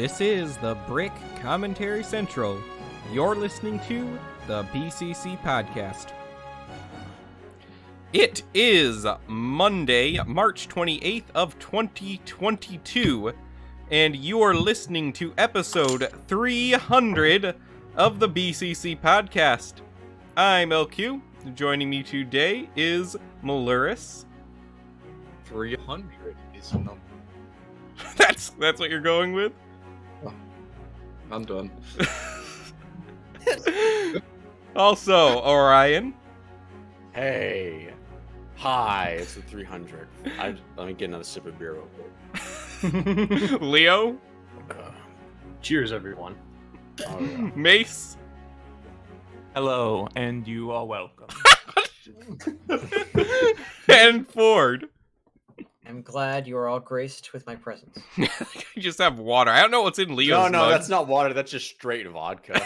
This is the Brick Commentary Central. You're listening to the BCC Podcast. It is Monday, March 28th of 2022, and you are listening to episode 300 of the BCC Podcast. I'm LQ. Joining me today is Maluris. 300 is a number. That's what you're going with? Oh, I'm done. Also, Orion. Hey. Hi, it's the 300. Let me get another sip of beer real quick. Leo. Cheers, everyone. Oh, yeah. Mace. Hello, and you are welcome. And Ford. I'm glad you are all graced with my presence. You just have water. I don't know what's in Leo's No, mug. that's not water. That's just straight vodka.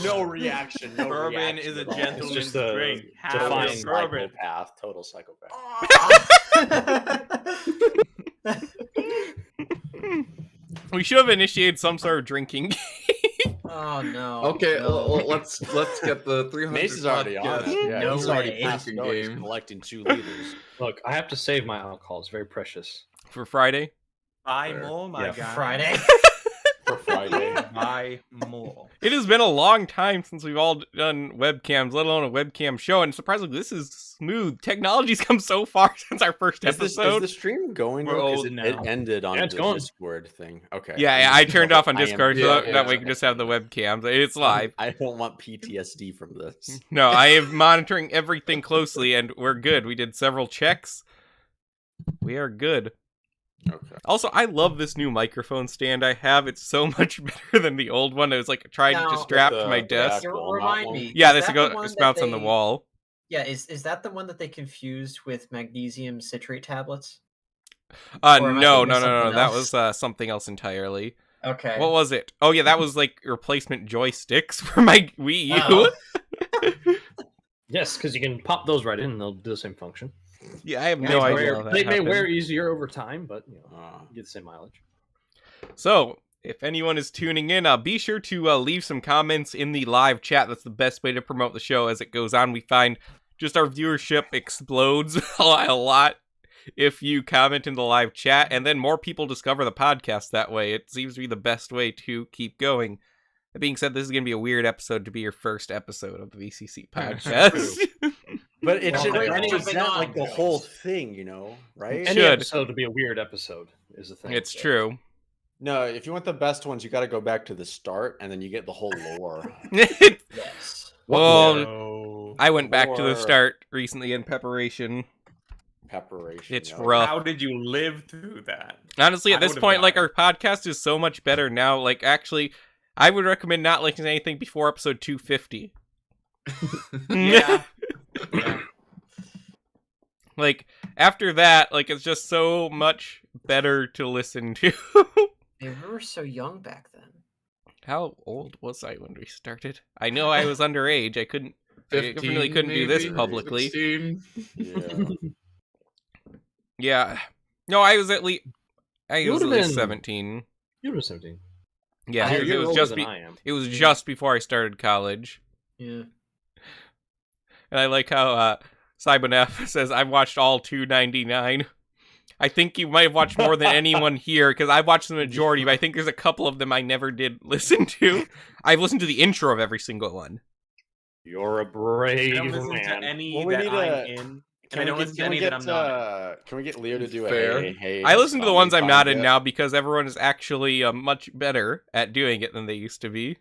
no reaction. No Bourbon reaction is a at all. gentleman's It's just a drink. define Have your bourbon. Psychopath. Total psychopath. We should have initiated some sort of drinking. Oh no. Okay, no. let's get the 300. Mace is already on podcast. it. Yeah, No he's already way. passed Drinking go. He's game. collecting 2 liters. Look, I have to save my alcohol. It's very precious. For Friday. Buy Fair. more, my Yeah, guy. Friday. For Friday. Buy more. It has been a long time since we've all done webcams, let alone a webcam show, and surprisingly, this is smooth. Technology's come so far since our first Is episode. the stream going? We're though? 'Cause old it now. ended on Yeah, it's the going. Discord thing. Okay. Yeah, I turned off on I am- Discord so yeah, that yeah. way we can just have the webcams. It's live. I don't want PTSD from this. No, I am monitoring everything closely, and we're good. We did several checks. We are good. Okay. Also, I love this new microphone stand I have. It's so much better than the old one. I was like trying to Now, just strap to the- my the desk. actual Remind mount me. one. Yeah, is this that go the one this that mounts on the they- wall. Yeah, is that the one that they confused with magnesium citrate tablets? Or No, am I no, thinking no, of no. something That else? was something else entirely. Okay. What was it? Oh yeah, that was like replacement joysticks for my Wii U. Oh. Yes, because you can pop those right in and they'll do the same function. Yeah, I have Yeah, no they idea. how that They may happened. wear easier over time, but you know, Uh, you get the same mileage. So, if anyone is tuning in, be sure to leave some comments in the live chat. That's the best way to promote the show. As it goes on, we find just our viewership explodes a lot if you comment in the live chat, and then more people discover the podcast that way. It seems to be the best way to keep going. That being said, this is going to be a weird episode to be your first episode of the VCC podcast. But it Well, should they're represent jumping on, like the guys. whole thing, you know, right? Any should. episode to be a weird episode is the thing. It's true. No, if you want the best ones, you got to go back to the start, and then you get the whole lore. Yes. Well, No. I went back to the Or- start recently in preparation. Preparation. It's you know? rough. How did you live through that? Honestly, at I this would've point, like, died. our podcast is so much better now. Like, actually, I would recommend not listening to anything before episode 250. Yeah. Like, after that, like, it's just so much better to listen to. We were so young back then. How old was I when we started? I know I was underage. I definitely couldn't do this maybe, publicly. 16. Yeah. Yeah. No, I was at least... I was at would've least been- 17. You were 17. Yeah, I- it You're was older just than I am. it was just before I started college. Yeah. And I like how Cybonef says, I've watched all 299. I think you might have watched more than anyone here, because I've watched the majority, but I think there's a couple of them I never did listen to. I've listened to the intro of every single one. You're a I brave don't listen man. to any Well, we that need I'm a- in. And I don't listen to any that I'm not. Can we get Leo to do a Fair. hey? I listen to the ones I'm not in yet? now, because everyone is actually much better at doing it than they used to be.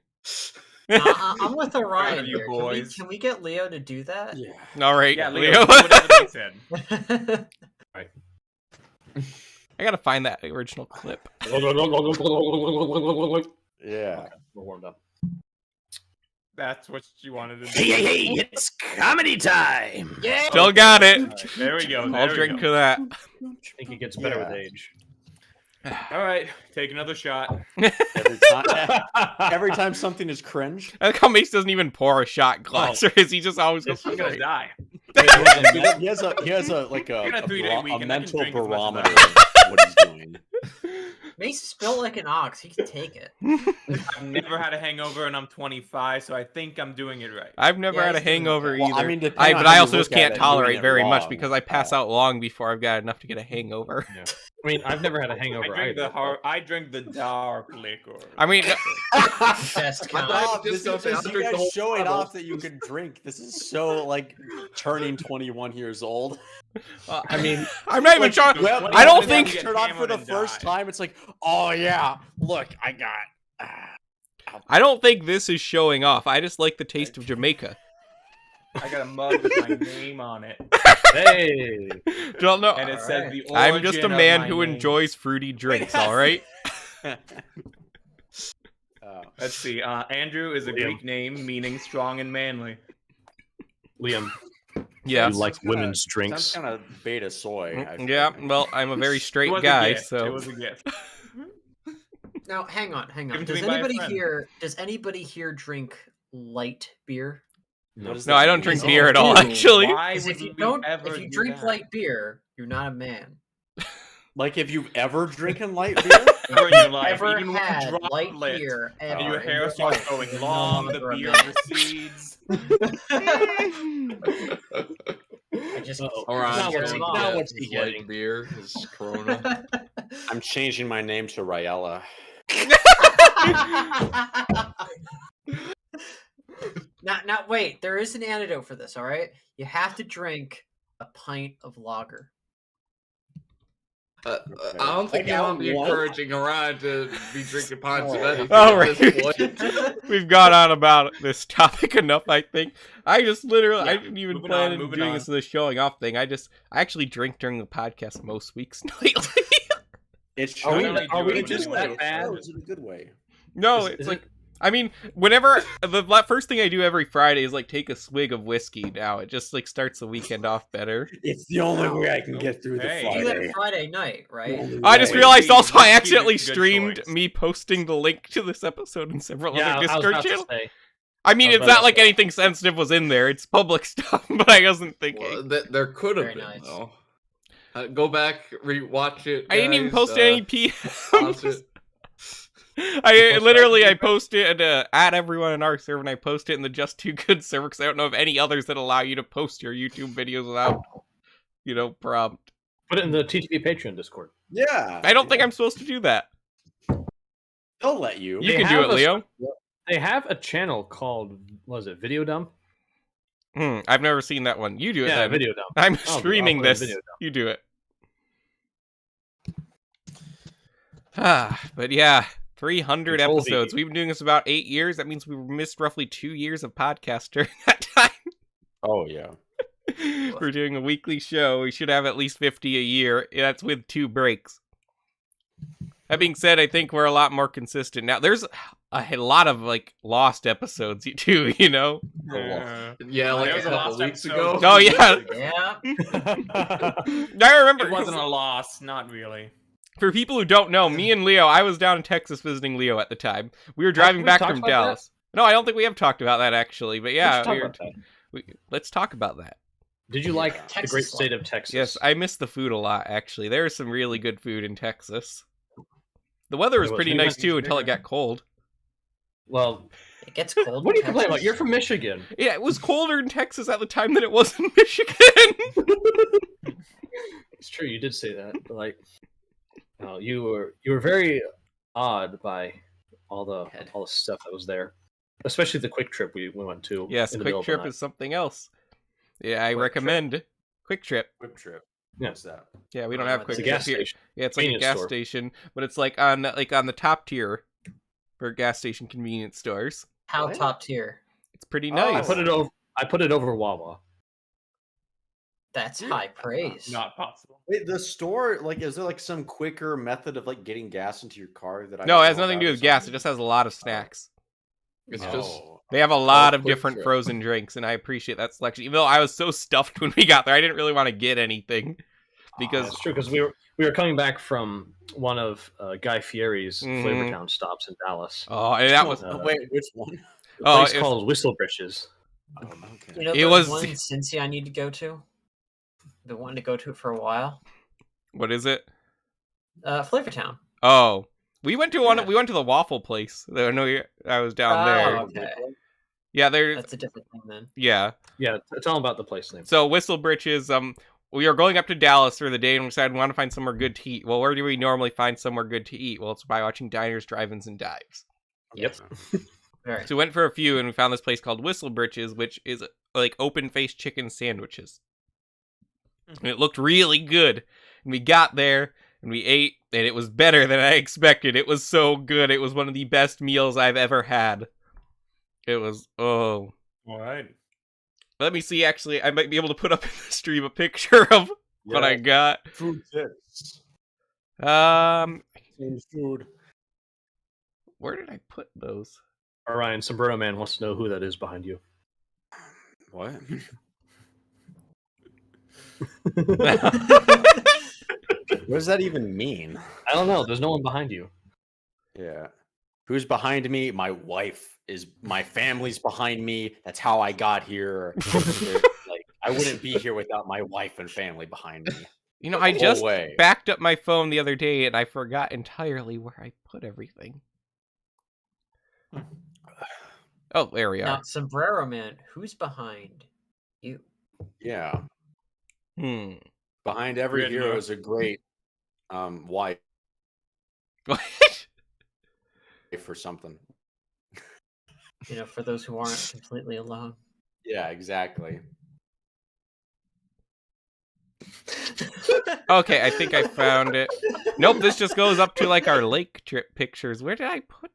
I'm with Orion of you here. boys. Can we get Leo to do that? Yeah. All right, Yeah, Leo. Leo, do whatever they said. I gotta find that original clip. Yeah. We're warmed up. That's what you wanted to do. Hey, it's comedy time! Yeah. Still got it. Alright, there we go. I'll There we drink go. to that. I think it gets better Yeah. with age. All right, take another shot. Every time something is cringe, I like how Mace doesn't even pour a shot glass, or is he just always goes, I'm gonna die. he has a like You're gonna a, have a 3-day weekend, I can mental drink as much as I barometer of what he's doing. Mace is built like an ox. He can take it. I've never had a hangover, and I'm 25, so I think I'm doing it right. I've never Yeah, had a he's doing hangover okay. either. Well, I mean, depending on but how I you also look just at can't it, tolerate doing it very much wrong. because I pass out long before I've got enough to get a hangover. Yeah. I mean, I've never had a hangover either. I drink the dark liquor. I mean, Best I kind. thought- This Just is don't just drink you the guys whole showing bottle. off that you can drink. This is so like turning 21 years old. I mean, I'm not even Like, trying. well, I don't when think- you turn on for the first time. It's like, oh yeah, look, I got. I don't think this is showing off. I just like the taste of Jamaica. I got a mug with my name on it, hey, Don't know. and it says the origin I'm just a of man my who name. enjoys fruity drinks. All right. Let's see. Andrew is a Liam. Greek name meaning strong and manly. Liam, Yeah. you like women's drinks. Sounds kind of beta soy. I feel Yeah. like. Well, I'm a very It straight was a guy, gift. It so was a gift. Now, hang on. Given to Does me by a anybody friend. here? Does anybody here drink light beer? What does no, that I don't mean? drink Oh, beer at all. dude. Actually, Why Because would if you we don't, ever if you do drink that? light beer, you're not a man. Like, if you've ever drinking light beer, Ever in your life, Ever even one had light droplet, beer and ever your in hair your starts life, going you're no long, the longer a beer man. recedes. I just Uh-oh. All right, Now Scared what's him he- off. now what's he his light getting? beer, his Corona. I'm changing my name to Ryella. Now, wait. There is an antidote for this. All right, you have to drink a pint of lager. I don't think you want to be What? encouraging Orion to be drinking pints of anything Oh, at this right. point. we've gone on about this topic enough. I think I just literally I Yeah, didn't even moving plan on, on moving doing on. this showing off thing. I actually drink during the podcast most weeks lately. It's Are we- true. are we It's just in a good that bad? way. It's in a good way. No, Is it's it- like I mean, whenever the first thing I do every Friday is like take a swig of whiskey. Now it just like starts the weekend off better. It's the only way I can get through the Hey. You do that Friday. Friday night, The right? only I just way. realized Whiskey- also I whiskey is a accidentally good streamed choice. me posting the link to this episode in several Yeah, other I was Discord about to channels. say. I mean, I was it's about not to like say. anything sensitive was in there. It's public stuff, but I wasn't thinking. Well, there could have Very been, nice. though. Go back, rewatch it. I didn't even guys, post any pause PMs. it. I post literally that? I post it and at everyone in our server, and I post it in the Just Too Good server because I don't know of any others that allow you to post your YouTube videos without, prompt. Put it in the TTP Patreon Discord. Yeah. I don't think I'm supposed to do that. They'll let you. You They can do have it, a- Leo. They have a channel called, what is it, Video Dump? I've never seen that one. You do it Yeah, then. Video Dump. I'm I'll streaming put it in this. Video Dump. You do it. But yeah, 300 Control episodes. V. We've been doing this about 8 years. That means we missed roughly 2 years of podcast during that time. Oh yeah. We're doing a weekly show. We should have at least 50 a year. That's with 2 breaks. That being said, I think we're a lot more consistent now. There's a lot of like lost episodes too, Yeah, like There a was a couple last weeks episode. ago. Oh, yeah. Yeah. I remember. It wasn't a loss, not really. For people who don't know, me and Leo, I was down in Texas visiting Leo at the time. We were driving we back talked from about that? Dallas. No, I don't think we have talked about that actually. But yeah, Let's talk we were- about that. let's talk about that. Did you like the Texas great life. state of Texas? Yes, I miss the food a lot. Actually, there is some really good food in Texas. The weather was There was. pretty We nice went- too until it got cold. Well, It gets cold. what do you in complain about? Texas. You're from Michigan. Yeah, it was colder in Texas at the time than it was in Michigan. It's true, you did say that. But like, you were very awed by all the stuff that was there, especially the quick trip we went to. Yes, in the Quick middle of the Trip night. is something else. Yeah, I Quick recommend Quick Trip. Quick trip. Yeah. What's that? Yeah, we don't Oh, have it's Quick It's a Trip gas here. station. Yeah, it's like a Convenience gas store. station, but it's like on the top tier for gas station convenience stores. How What? top tier? It's pretty Oh. nice. I put it over Wawa. That's high praise. Not possible. Wait, the store, like, is there like some quicker method of like getting gas into your car that I No, don't it has know nothing to do about or with gas. It something? just has a lot of snacks. It's Oh. just They have a lot of Quick different Trip. frozen drinks, and I appreciate that selection. Even though I was so stuffed when we got there, I didn't really want to get anything because That's true because we were coming back from one of Guy Fieri's Mhm. Flavortown stops in Dallas. and that was Wait, which one? The oh, place it was- called Whistle Britches. Okay. You know, It there's was- one in Cincy I need to go to. Been wanting to go to it for a while. what is it? Flavortown. Oh, We went to Yeah. we went to the waffle place. I know I was down there. Okay. Yeah, there's That's a different thing then. yeah. Yeah, tell them about the place name. So Whistle Britches, we are going up to Dallas for the day and we decided we want to find somewhere good to eat. Well, where do we normally find somewhere good to eat? Well, it's by watching diners, drive-ins, and dives. Yep. Very. So we went for a few and we found this place called Whistle Britches, which is like open-faced chicken sandwiches. And it looked really good. And we got there and we ate and it was better than I expected. It was so good. It was one of the best meals I've ever had. It was, oh. All right. Let me see, actually, I might be able to put up in the stream a picture of what I got. Food tips. Um, Same food. where did I put those? Orion, Sombrero Man wants to know who that is behind you. What? What does that even mean? I don't know. There's no one behind you. Yeah. Who's behind me? My wife is. My family's behind me. That's how I got here. Like I wouldn't be here without my wife and family behind me. You know, I No just way. backed up my phone the other day and I forgot entirely where I put everything. Oh, there we are. Now, Sombrero Man, who's behind you? Yeah. Hmm. Behind every Weird hero enough. is a great wife What? or something. You know, for those who aren't completely alone. Yeah, exactly. Okay, I think I found it. Nope, this just goes up to like our lake trip pictures. Where did I put?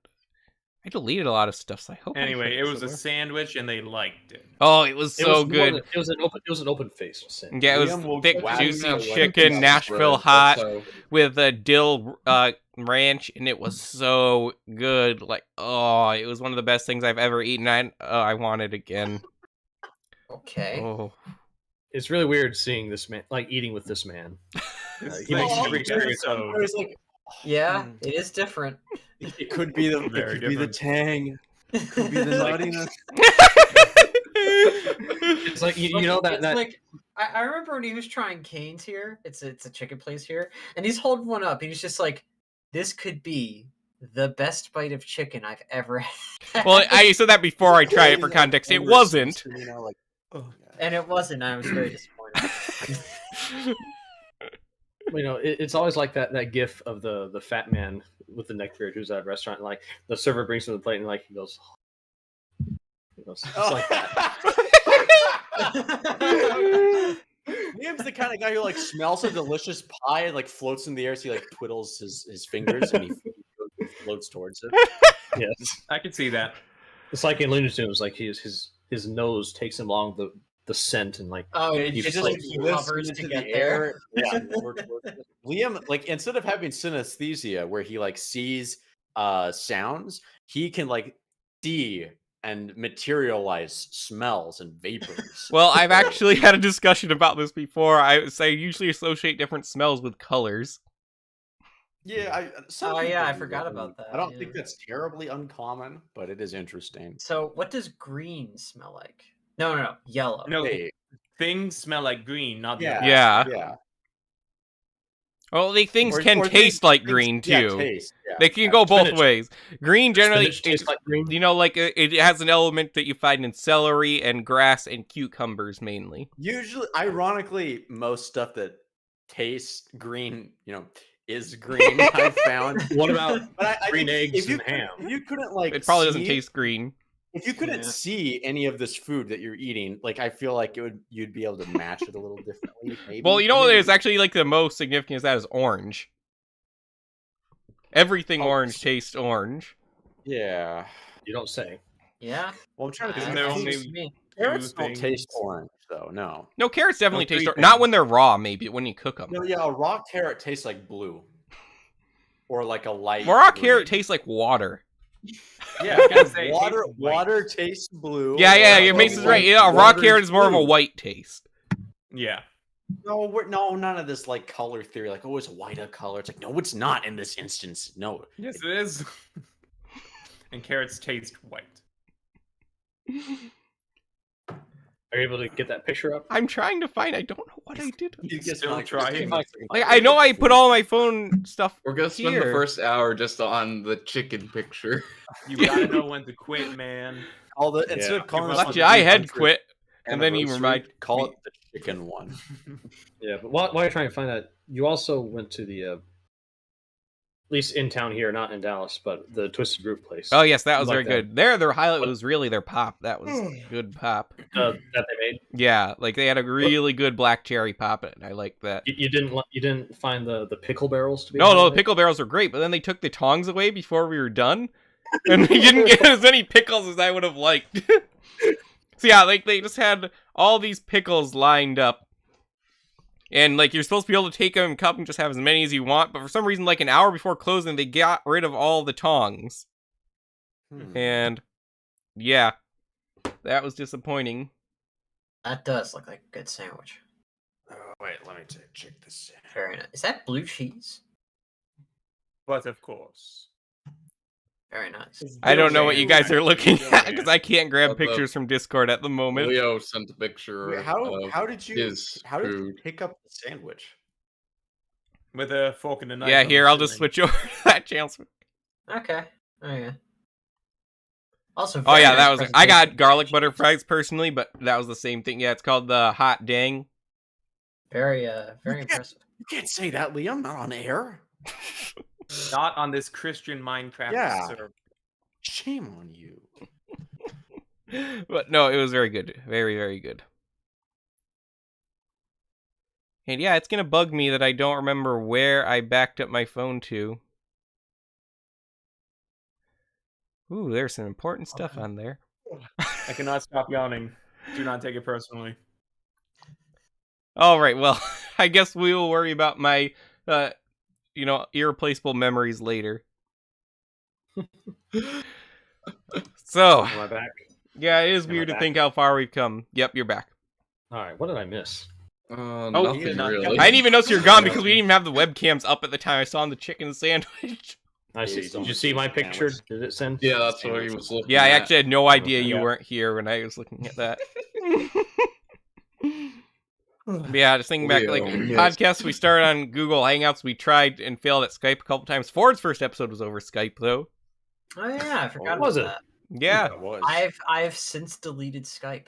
I deleted a lot of stuff, so I hope. I Anyway, put it was a somewhere. sandwich and they liked it. Oh, it was so more good. than- it was an open face. Sandwich. Yeah, it Liam will was thick, whack juicy that chicken, one. Nashville hot with a dill ranch, and it was so good. Like, oh, it was one of the best things I've ever eaten. I want it again. Okay. Oh, It's really weird seeing this man, like eating with this man. It's He like makes every every episode. It's like Yeah, it is different. it could be the Very different. tang. Could be the nuttiness. It's like you know It's that like I remember when he was trying Cane's here. It's a chicken place here, and he's holding one up, and he's just like, "This could be the best bite of chicken I've ever had." well, I said that before I tried it for context. It wasn't. You know, like, oh, and it wasn't. I was very disappointed. you know it's always like that gif of the fat man with the neck beard who's at a restaurant, and like the server brings him the plate and like he goes it's like that. Liam's the kind of guy who like smells a delicious pie and like floats in the air, so he like twiddles his fingers and he floats towards it. Yes, I could see that. it's like in Looney Tunes, like his nose takes him along the scent and like Oh, He it's just just, like he hovers to get there. Yeah. Liam, like instead of having synesthesia where he like sees sounds, he can like see and materialize smells and vapors. Well, I've actually had a discussion about this before. I usually associate different smells with colors. Yeah, some Oh, yeah, people I do forgot that. about that, I don't yeah. think that's terribly uncommon, but it is interesting. So, what does green smell like? No, yellow. No, Hey, things smell like green, not the yeah, other. Yeah. yeah. Well, things Or- can or taste like things- green yeah, too. taste, yeah. They can go both Spinach. ways. Green generally, spinach tastes like green. you know, like it has an element that you find in celery and grass and cucumbers mainly. Usually, ironically, most stuff that tastes green, you know, is green. I've found. What about But I green think eggs if you and ham? If you couldn't like, It probably doesn't see- taste green. If you couldn't Yeah. see any of this food that you're eating, like I feel like you'd be able to match it a little differently. Maybe. Well, you know what Maybe. is actually like the most significant is that is orange. Everything Oh, orange s- tastes orange. Yeah. You don't say. Yeah. Well, I'm trying to Isn't think. there of only- things- me. Carrots two don't things? taste orange, though. No. No, carrots definitely three taste orange. things. Not when they're raw, maybe, but when you cook them. No, yeah, a raw carrot tastes like blue, or like a light. Raw green. carrot tastes like water. Yeah, I was gonna say, it water. tastes white. Water tastes blue. Yeah, or your like Mason's white. right. Yeah, a raw Water carrot is more of a blue. white taste. Yeah. No, none of this like color theory. Like, oh, it's white a color. It's like, no, it's not in this instance. No. Yes, it is. And carrots taste white. Are Are you able to get that picture up? I'm trying to find. I don't know what I did. He's still trying. Like I know I put all my phone stuff. We're gonna spend the here. first hour just on the chicken picture. You gotta know when to quit, man. Instead of calling Lucky this I the had 300th quit, and then you anniversary, remind call me. it the chicken one. Yeah, but while you're trying to find that, you also went to the, at least in town here, not in Dallas, but the Twisted Root place. Oh yes, that was Like very that. good. Their highlight was really their pop. That was good pop. That they made. Yeah, like they had a really good black cherry pop, and I like that. You didn't find the pickle barrels to be. No, the highlight? pickle barrels are great, but then they took the tongs away before we were done, and we didn't get as many pickles as I would have liked. So yeah, like they just had all these pickles lined up. And, like, you're supposed to be able to take them and cup and just have as many as you want. But for some reason, like, an hour before closing, they got rid of all the tongs. And, yeah. That was disappointing. That does look like a good sandwich. Oh, wait, let me check this. Very nice. Is that blue cheese? But of course. Very nice. I don't know what you guys are looking Yeah. at, because I can't grab pictures from Discord at the moment. Leo sent a picture. Wait, how did you his food. pick up the sandwich? With a fork and a knife. Yeah, I'm here, I'll just assuming. switch over to that channel. Okay. Oh yeah. Also. Oh, very yeah, nice that was... I got presentation. garlic butter fries, personally, but that was the same thing. Yeah, it's called the Hot Dang. Very impressive. You can't say that, Liam. Not on air. Not on this Christian Minecraft Yeah. server. Shame on you. But no, it was very good. Very, very good. And yeah, it's gonna bug me that I don't remember where I backed up my phone to. Ooh, there's some important stuff on there. I cannot stop yawning. Do not take it personally. All right, well, I guess we will worry about my, irreplaceable memories later. So, Am I back? yeah, it is Am I weird to back? think how far we've come. Yep, you're back. All right. What did I miss? Nothing did not really. I didn't even notice you're gone because we didn't even have the webcams up at the time I saw the chicken sandwich. I see. Based Did on you the see my sandwich. picture? Did it send? Yeah, that's what he was looking Yeah, I at. actually had no idea you Yeah. weren't here when I was looking at that. But yeah, just thinking back, like, Leo, yes. podcasts we started on Google Hangouts, we tried and failed at Skype a couple times. Ford's first episode was over Skype, though. Oh yeah, I forgot was about it? that. Yeah, It was. I've since deleted Skype.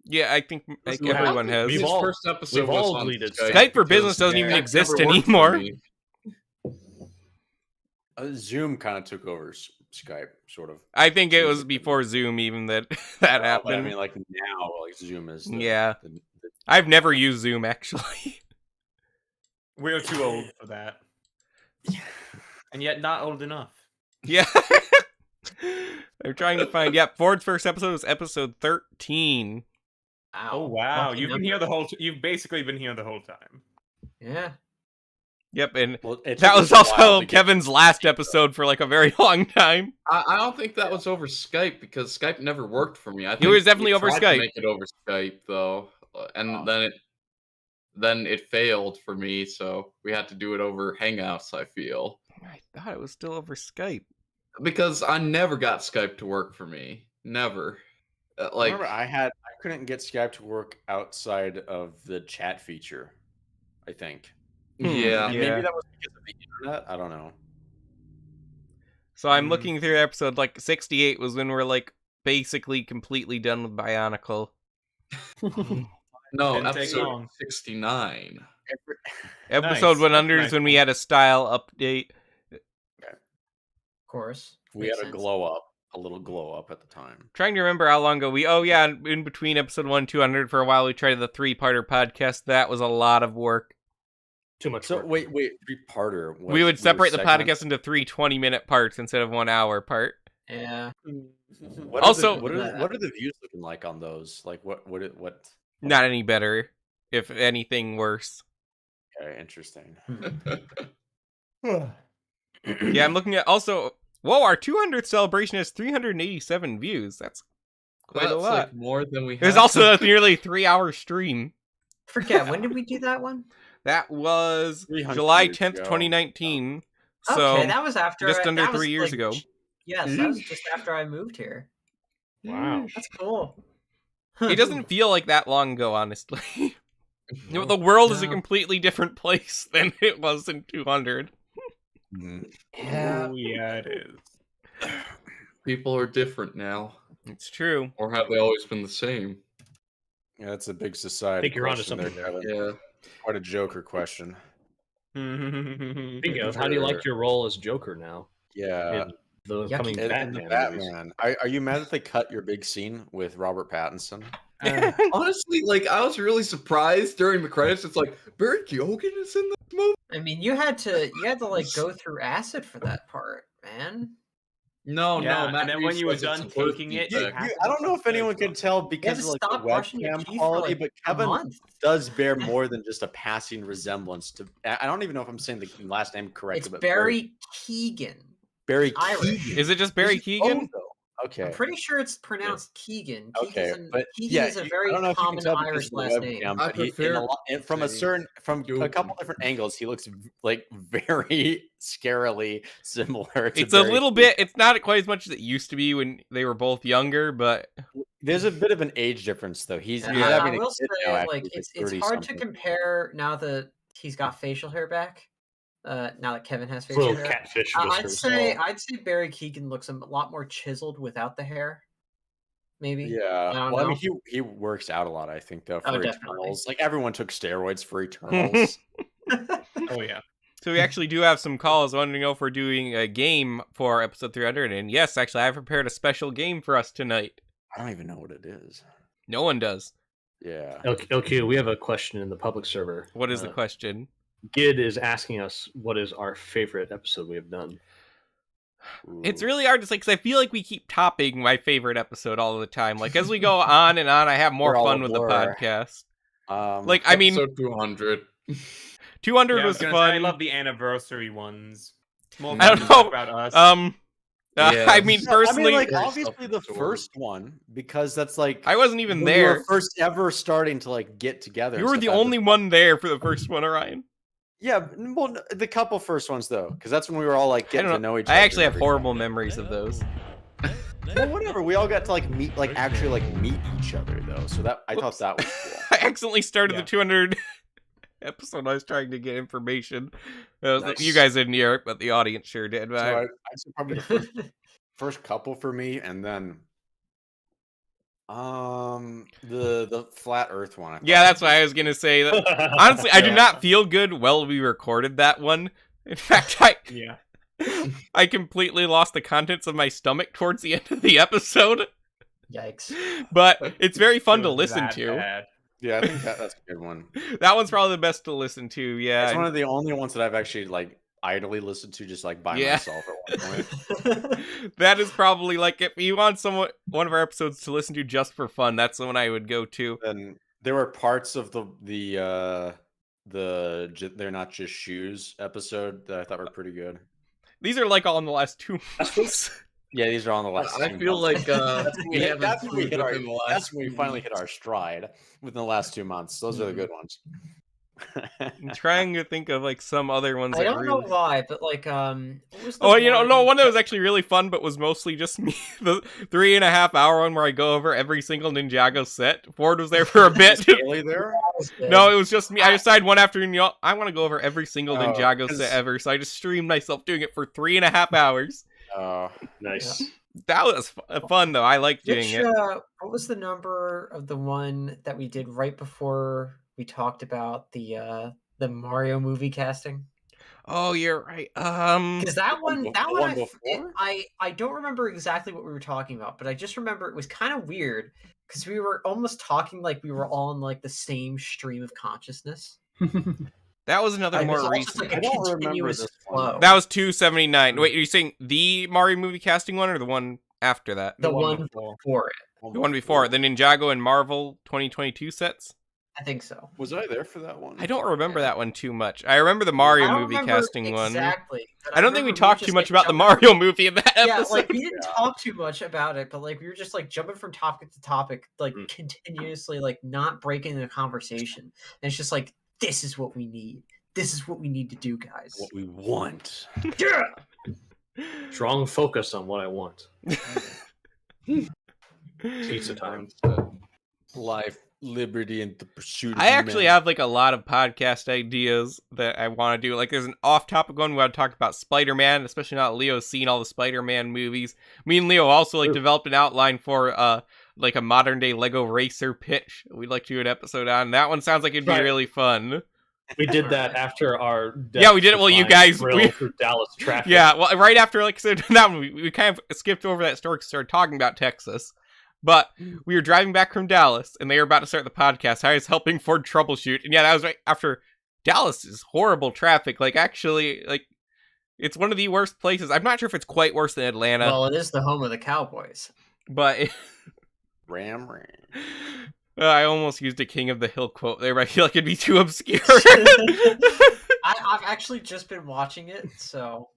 yeah, I think like, Well, everyone how- has. His We've all- first episode we've was all on deleted Skype. Skype for because Business doesn't even Skype exist never worked for anymore. me. Zoom kind of took over Skype, sort of. I think it was before Zoom even that that But happened. I mean, like now, like Zoom is. Yeah. the- I've never used Zoom, actually. We're too old for that. And yet not old enough. Yeah. I'm trying to find... Yep, Ford's first episode was episode 13. Ow. Oh wow, Lucky you've been number. here the whole. You've basically been here the whole time. Yeah. Yep, and Well, it that took was us a while also to get- Kevin's last episode for like a very long time. I don't think that was over Skype because Skype never worked for me. I think was definitely we over tried to Skype. make it over Skype though, and Oh. then it failed for me. So we had to do it over Hangouts. I feel I thought it was still over Skype. because I never got Skype to work for me. Never. Like Remember, I couldn't get Skype to work outside of the chat feature. I think. yeah. And Yeah. maybe that was because of the internet. I don't know. So I'm looking through episode like 68 was when we're like basically completely done with Bionicle. No, Didn't take episode long. 69. Episode Nice. 100 is Nice. when we had a style update. Of course. We Makes had a sense. a little glow up at the time. Trying to remember how long ago in between episode 1 and 200 for a while we tried the 3-parter podcast. That was a lot of work. Too much. So work. wait, 3-parter. We would separate the podcast into 3 20-minute parts instead of 1 hour part. Yeah. What Also- what are the views looking like on those? Like what? Not any better, if anything worse. Okay, interesting. Yeah, I'm looking at also. Whoa, our 200th celebration has 387 views. That's quite That's a lot. like more than we. There's had. also a nearly 3-hour stream. Forget, when did we do that one? That was 300 July years 10th, ago. 2019. So Okay, that was after just under that was 3 years ago. Yes, that was just after I moved here. Wow. That's cool. It doesn't feel like that long ago, honestly. The world is a No. completely different place than it was in 200. Yeah. Oh, yeah, it is. People are different now. It's true. Or have they always been the same? Yeah, that's a big society. I think you're onto question something there. Kevin. Yeah. Quite a Joker question. Speaking of, how do you like your role as Joker now? Yeah. In the Yucky. coming In Batman. the movies? Batman. Are you mad that they cut your big scene with Robert Pattinson? Honestly, like I was really surprised during the credits. It's like Barry Keoghan is in this movie. I mean, you had to like go through acid for that part, man. No, Yeah, no. Matt and then when Reeves you were says it's done supposed taking to be it, thick. I don't know if anyone could tell because to of like the stop brushing your webcam teeth for, quality, like, but a Kevin month. does bear more than just a passing resemblance to. I don't even know if I'm saying the last name correctly. It's but Barry Keegan. Barry Irish. Keoghan. Is it just Barry Is he- Keoghan? Oh, though. Okay. I'm pretty sure it's pronounced Keegan. Okay, but Keegan yeah, is a I very don't know if you can common tell because Irish of the last name. webcam, I but he, in prefer a lot, from a saying certain, from a Joker. couple different angles, he looks like very scarily similar. To It's a Barry little bit. It's not quite as much as it used to be when they were both younger, but There's a bit of an age difference, though. He's And having I a will kid say, now, like, actually, it's he's hard to 30-something. compare now that he's got facial hair back. Now that Kevin has facial Little hair, catfish I'd whiskers. say Barry Keoghan looks a lot more chiseled without the hair. Maybe. Yeah, I don't well, I know. mean, he works out a lot, I think, though, Oh, for definitely. Eternals. Like everyone took steroids for Eternals. Oh, yeah. so we actually do have some calls. I want to know if we're doing a game for episode 300. And yes, actually, I've prepared a special game for us tonight. I don't even know what it is. No one does. Yeah, LQ, we have a question in the public server. What is the question? Gid is asking us what is our favorite episode we have done. It's Ooh. really hard to say because I feel like we keep topping my favorite episode all the time. Like as we go on and on, I have more We're all fun with the blur. podcast. Um, Like I mean, Episode 200. 200 Yeah, I was was gonna fun. say, I love the anniversary ones. It's more I don't fun to talk know. about us. Yeah. I mean, yeah, personally, like Very obviously the self-absorbed. first one because that's like I wasn't even when we were there. first ever starting to like get together. You and were stuff the after- only one there for the first one, Orion. Yeah, well, the couple first ones though, because that's when we were all like I getting to don't know know. each I other. actually and have horrible memories of those. everything. Well, whatever. We all got to like meet, like actually like meet each other though. So that I thought that was cool. I accidentally started Yeah. the 200 episode. I was trying to get information. Nice. You guys didn't hear it, but the audience sure did. But So I'd say probably the first couple for me, and then the flat Earth one. I thought yeah, that's was- what I was gonna say. That, honestly, I did Yeah. not feel good while we recorded that one. In fact, Yeah. I completely lost the contents of my stomach towards the end of the episode. Yikes. But it's very fun It to was listen that to. bad. Yeah, I think that's a good one. That one's probably the best to listen to. Yeah. It's one of the only ones that I've actually like idly listened to just like by Yeah. myself at one point. That is probably like if you want one of our episodes to listen to just for fun, that's the one I would go to. And there were parts of the They're Not Just Shoes episode that I thought were pretty good. These are like all in the last 2 months. Yeah, these are on the last. I 2 feel months. like that's when we, haven't that's when we improved hit our. within the last That's when we few finally months. hit our stride within the last 2 months. Those are the Mhm. good ones. I'm trying to think of like some other ones. I that don't know really... why, but like what was the Oh, no, one that was actually really fun, but was mostly just me. The 3.5 hour one where I go over every single Ninjago set. Ford was there for a bit. Haley there. No, it was just me. I decided one afternoon, I want to go over every single Oh, Ninjago 'cause- set ever, so I just streamed myself doing it for 3.5 hours. Nice. That was fun, though. I liked doing Which, it. what was the number of the one that we did right before we talked about the Mario movie casting? Oh, you're right. Because that one, the that one one, before? I don't remember exactly what we were talking about, but I just remember it was kind of weird because we were almost talking like we were all in like the same stream of consciousness. That was another It was more almost recent. like a I don't remember continuous this one. flow. That was 279. Wait, are you saying the Mario movie casting one or the one after that? the one before. before it. The one before, the Ninjago and Marvel 2022 sets? I think so. Was I there for that one? I don't remember that one too much. I remember the Mario I don't movie remember casting one. exactly. but I don't think we remember talked just, too much like, about the jumping- Mario movie in that Yeah, episode. like we didn't Yeah. talk too much about it, but like we were just like jumping from topic to topic, like Mm. continuously, like not breaking the conversation. And it's just like, this is what we need. This is what we need to do, guys. What we want. Yeah. Strong focus on what I want. Pizza time. Life, liberty, and the pursuit of I actually humanity. have like a lot of podcast ideas that I want to do. Like, there's an off-topic one where I talk about Spider-Man, especially now that Leo's seen all the Spider-Man movies. Me and Leo also like developed an outline for like a modern-day Lego racer pitch. We'd like to do an episode on. That one sounds like it'd be Right. really fun. We did that after our Yeah, we did it. Well, you guys, through Dallas traffic. yeah. Well, right after like so that one, we kind of skipped over that story, started talking about Texas. But we were driving back from Dallas, and they were about to start the podcast. I was helping Ford troubleshoot, and yeah, that was right after Dallas is horrible traffic. Like, actually, like, it's one of the worst places. I'm not sure if it's quite worse than Atlanta, Well, it is the home of the Cowboys. but Ram. I almost used a King of the Hill quote there, but I feel like it'd be too obscure. I've actually just been watching it, so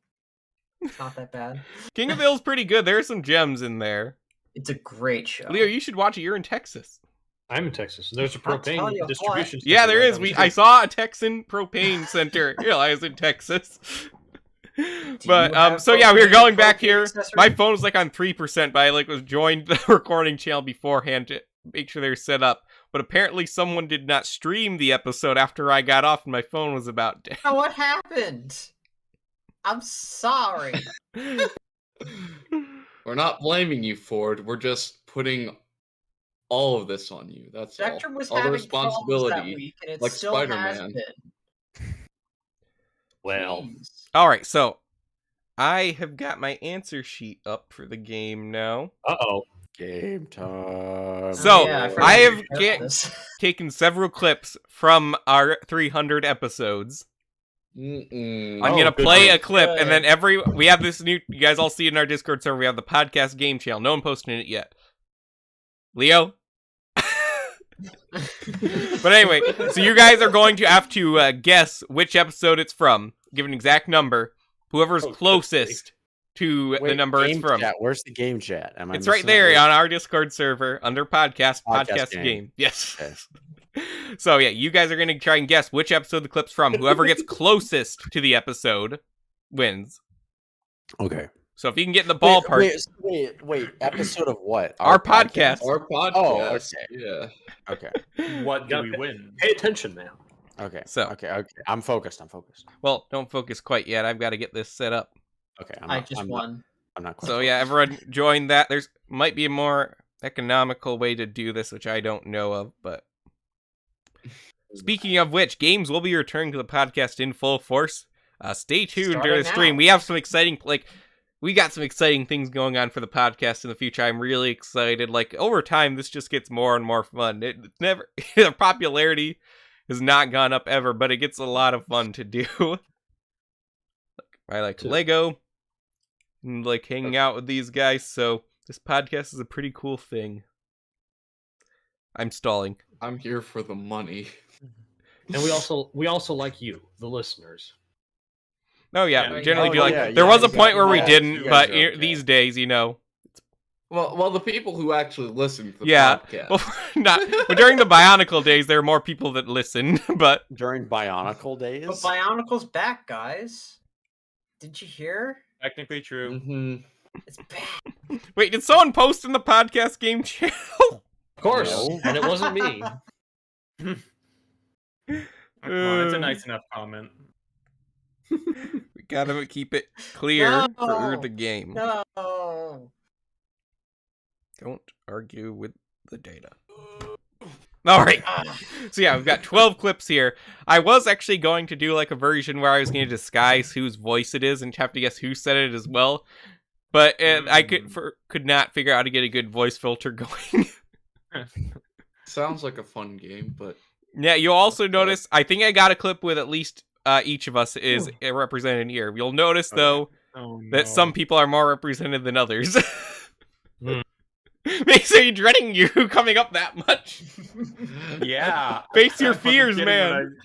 it's not that bad. King of the Hill's pretty good. There are some gems in there. It's a great show. Leo, you should watch it. You're in Texas. I'm in Texas. There's a I'll tell you propane what. distribution. Yeah, center there right is. down the I street. saw a Texan propane center. Yeah, I was in Texas. But have so yeah, we were propane going back here. accessory? My phone was like on 3%, but I like was joined the recording channel beforehand to make sure they're set up. But apparently someone did not stream the episode after I got off and my phone was about dead. Oh, what happened? I'm sorry. We're not blaming you, Ford. We're just putting all of this on you. That's Spectrum was all the having problems that responsibility. week, and it like still has Spider-Man. been. Well, Jeez. All right, so I have got my answer sheet up for the game now. uh-oh. Game time. So, I I forgot have you get- this. Taken several clips from our 300 episodes. Mm-mm. I'm Oh, gonna good play one. a clip, and then we have this new. You guys all see it in our Discord server. We have the podcast game channel. No one posted it yet. Leo. But anyway, so you guys are going to have to guess which episode it's from. Give an exact number. Whoever's Oh, good closest to the Wait, number it's game from. Chat. Where's the game chat? Am I It's right missing it? there on our Discord server under podcast Game. game. Yes. Okay. So yeah, you guys are gonna try and guess which episode the clip's from. Whoever gets closest to the episode wins. Okay. So if you can get in the ballpark, Wait. Episode of what? Our podcast. Our podcast. Oh, okay. Yeah. Okay. What do Gotta we win? Pay attention now. Okay. So- Okay. I'm focused. well, don't focus quite yet. I've got to get this set up. Okay. I just won. I'm not. Quite So yeah, everyone join that. There's might be a more economical way to do this, which I don't know of. But speaking of which, games will be returning to the podcast in full force. Stay tuned during Starting the stream. now. We have some exciting we got some exciting things going on for the podcast in the future. I'm really excited. Like over time, this just gets more and more fun. It never the popularity has not gone up ever, but it gets a lot of fun to do. I like Lego and like hanging out with these guys, so this podcast is a pretty cool thing. I'm stalling. I'm here for the money. And we also like you, the listeners. Oh yeah, Yeah, we generally oh, do like. yeah, there yeah, was a you point guys- where we yeah, didn't, you guys but are okay. these days, you know, Well, the people who actually listen to the yeah. podcast. Well, not but during the Bionicle days, there are more people that listen. But during Bionicle days. But Bionicle's back, guys. Did you hear? Technically true. hmm It's back. wait, did someone post in the podcast game channel? Of course. No. And it wasn't me. Come on, it's a nice enough comment. We gotta keep it clear for No. the game. No. Don't argue with the data. All right. Ah, So yeah, we've got 12 clips here. I was actually going to do like a version where I was going to disguise whose voice it is and have to guess who said it as well. But I could not figure out how to get a good voice filter going. Sounds like a fun game, but Yeah, you'll also notice, I think I got a clip with at least each of us is represented here. You'll notice, though, Oh, that no. some people are more represented than others. Hmm. Makes me dreading you coming up that much. Yeah. Face your I'm fucking fears, kidding man. when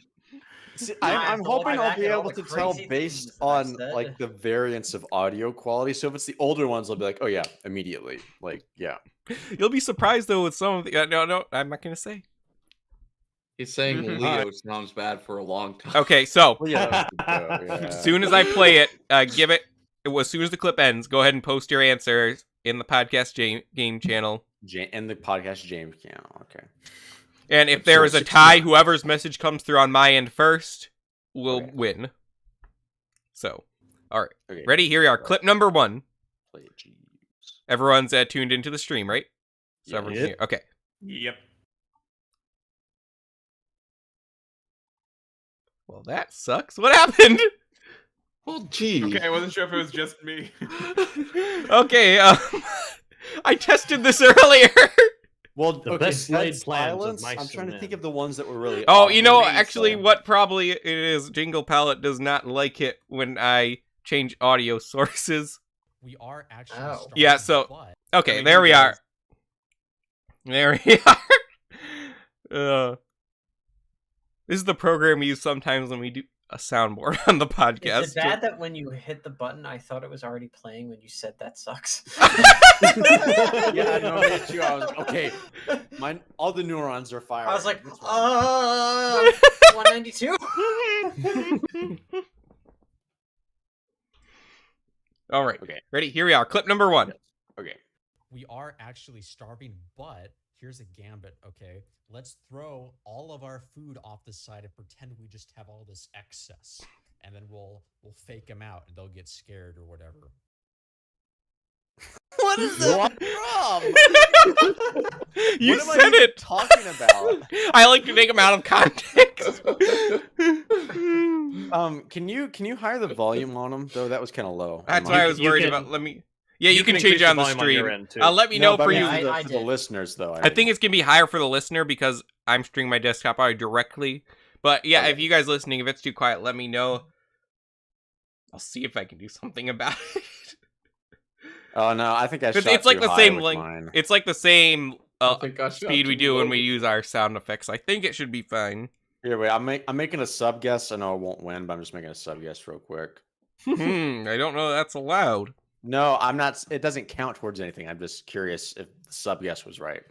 See, Yeah, I'm so hoping why I'll back be at all able the to tell crazy based things that I on said? like the variance of audio quality. So if it's the older ones, I'll be like, oh yeah, immediately. Like yeah. You'll be surprised, though, with some of the... no, I'm not going to say. he's saying Mhm. Leo sounds bad for a long time. Okay, so, Well, yeah. yeah. as soon as I play it, give it... As soon as the clip ends, go ahead and post your answer in the podcast game channel. And the podcast James can. Okay. And if there is a tie, whoever's message comes through on my end first will win. So, all right. Okay. Ready? Here we are. Clip number 1. Play it, jeez. Everyone's tuned into the stream, right? So Yeah. everyone's here. Okay. Yep. Well, that sucks. What happened? Well, gee. Okay, I wasn't sure if it was just me. Okay, I tested this earlier. Well, The best laid Dead plans of Silence, mice I'm and trying to men. think of the ones that were really. Oh, awful you know, to me, actually, so- what probably it is, Jingle Palette does not like it when I change audio sources. We are actually. Oh. starting, Yeah, so- but Okay, I mean, there you we are. guys- There we are. This is the program we use sometimes when we do a soundboard on the podcast. Is it bad that when you hit the button, I thought it was already playing when you said that sucks? Yeah, no, me too. I was okay. All the neurons are firing. I was like, It's fine. 192? All right, Okay. ready? Here we are. Clip number 1. Okay. we are actually starving. But here's a gambit. Okay, let's throw all of our food off the side and pretend we just have all this excess, and then we'll fake them out, and they'll get scared or whatever. What is that from? You What am I said even it. talking about? I like to take them out of context. Can you higher the volume on them though? That was kind of low. That's on why I mine. was You worried can- about. Let me. Yeah, you can change increase it on the volume your stream. end, too. Let me know but for I you. mean, I for the did. listeners though. I think it's gonna be higher for the listener because I'm streaming my desktop audio directly. But yeah, Okay. if you guys listening, if it's too quiet, let me know. I'll see if I can do something about it. Oh no, I think I shot It's like too the high same with length. mine. It's like the same I think I shot speed we too do when low. we use our sound effects. I think it should be fine. Here, wait. I'm making a sub guess. I know I won't win, but I'm just making a sub guess real quick. I don't know that's allowed. No, I'm not. It doesn't count towards anything. I'm just curious if the sub guess was right.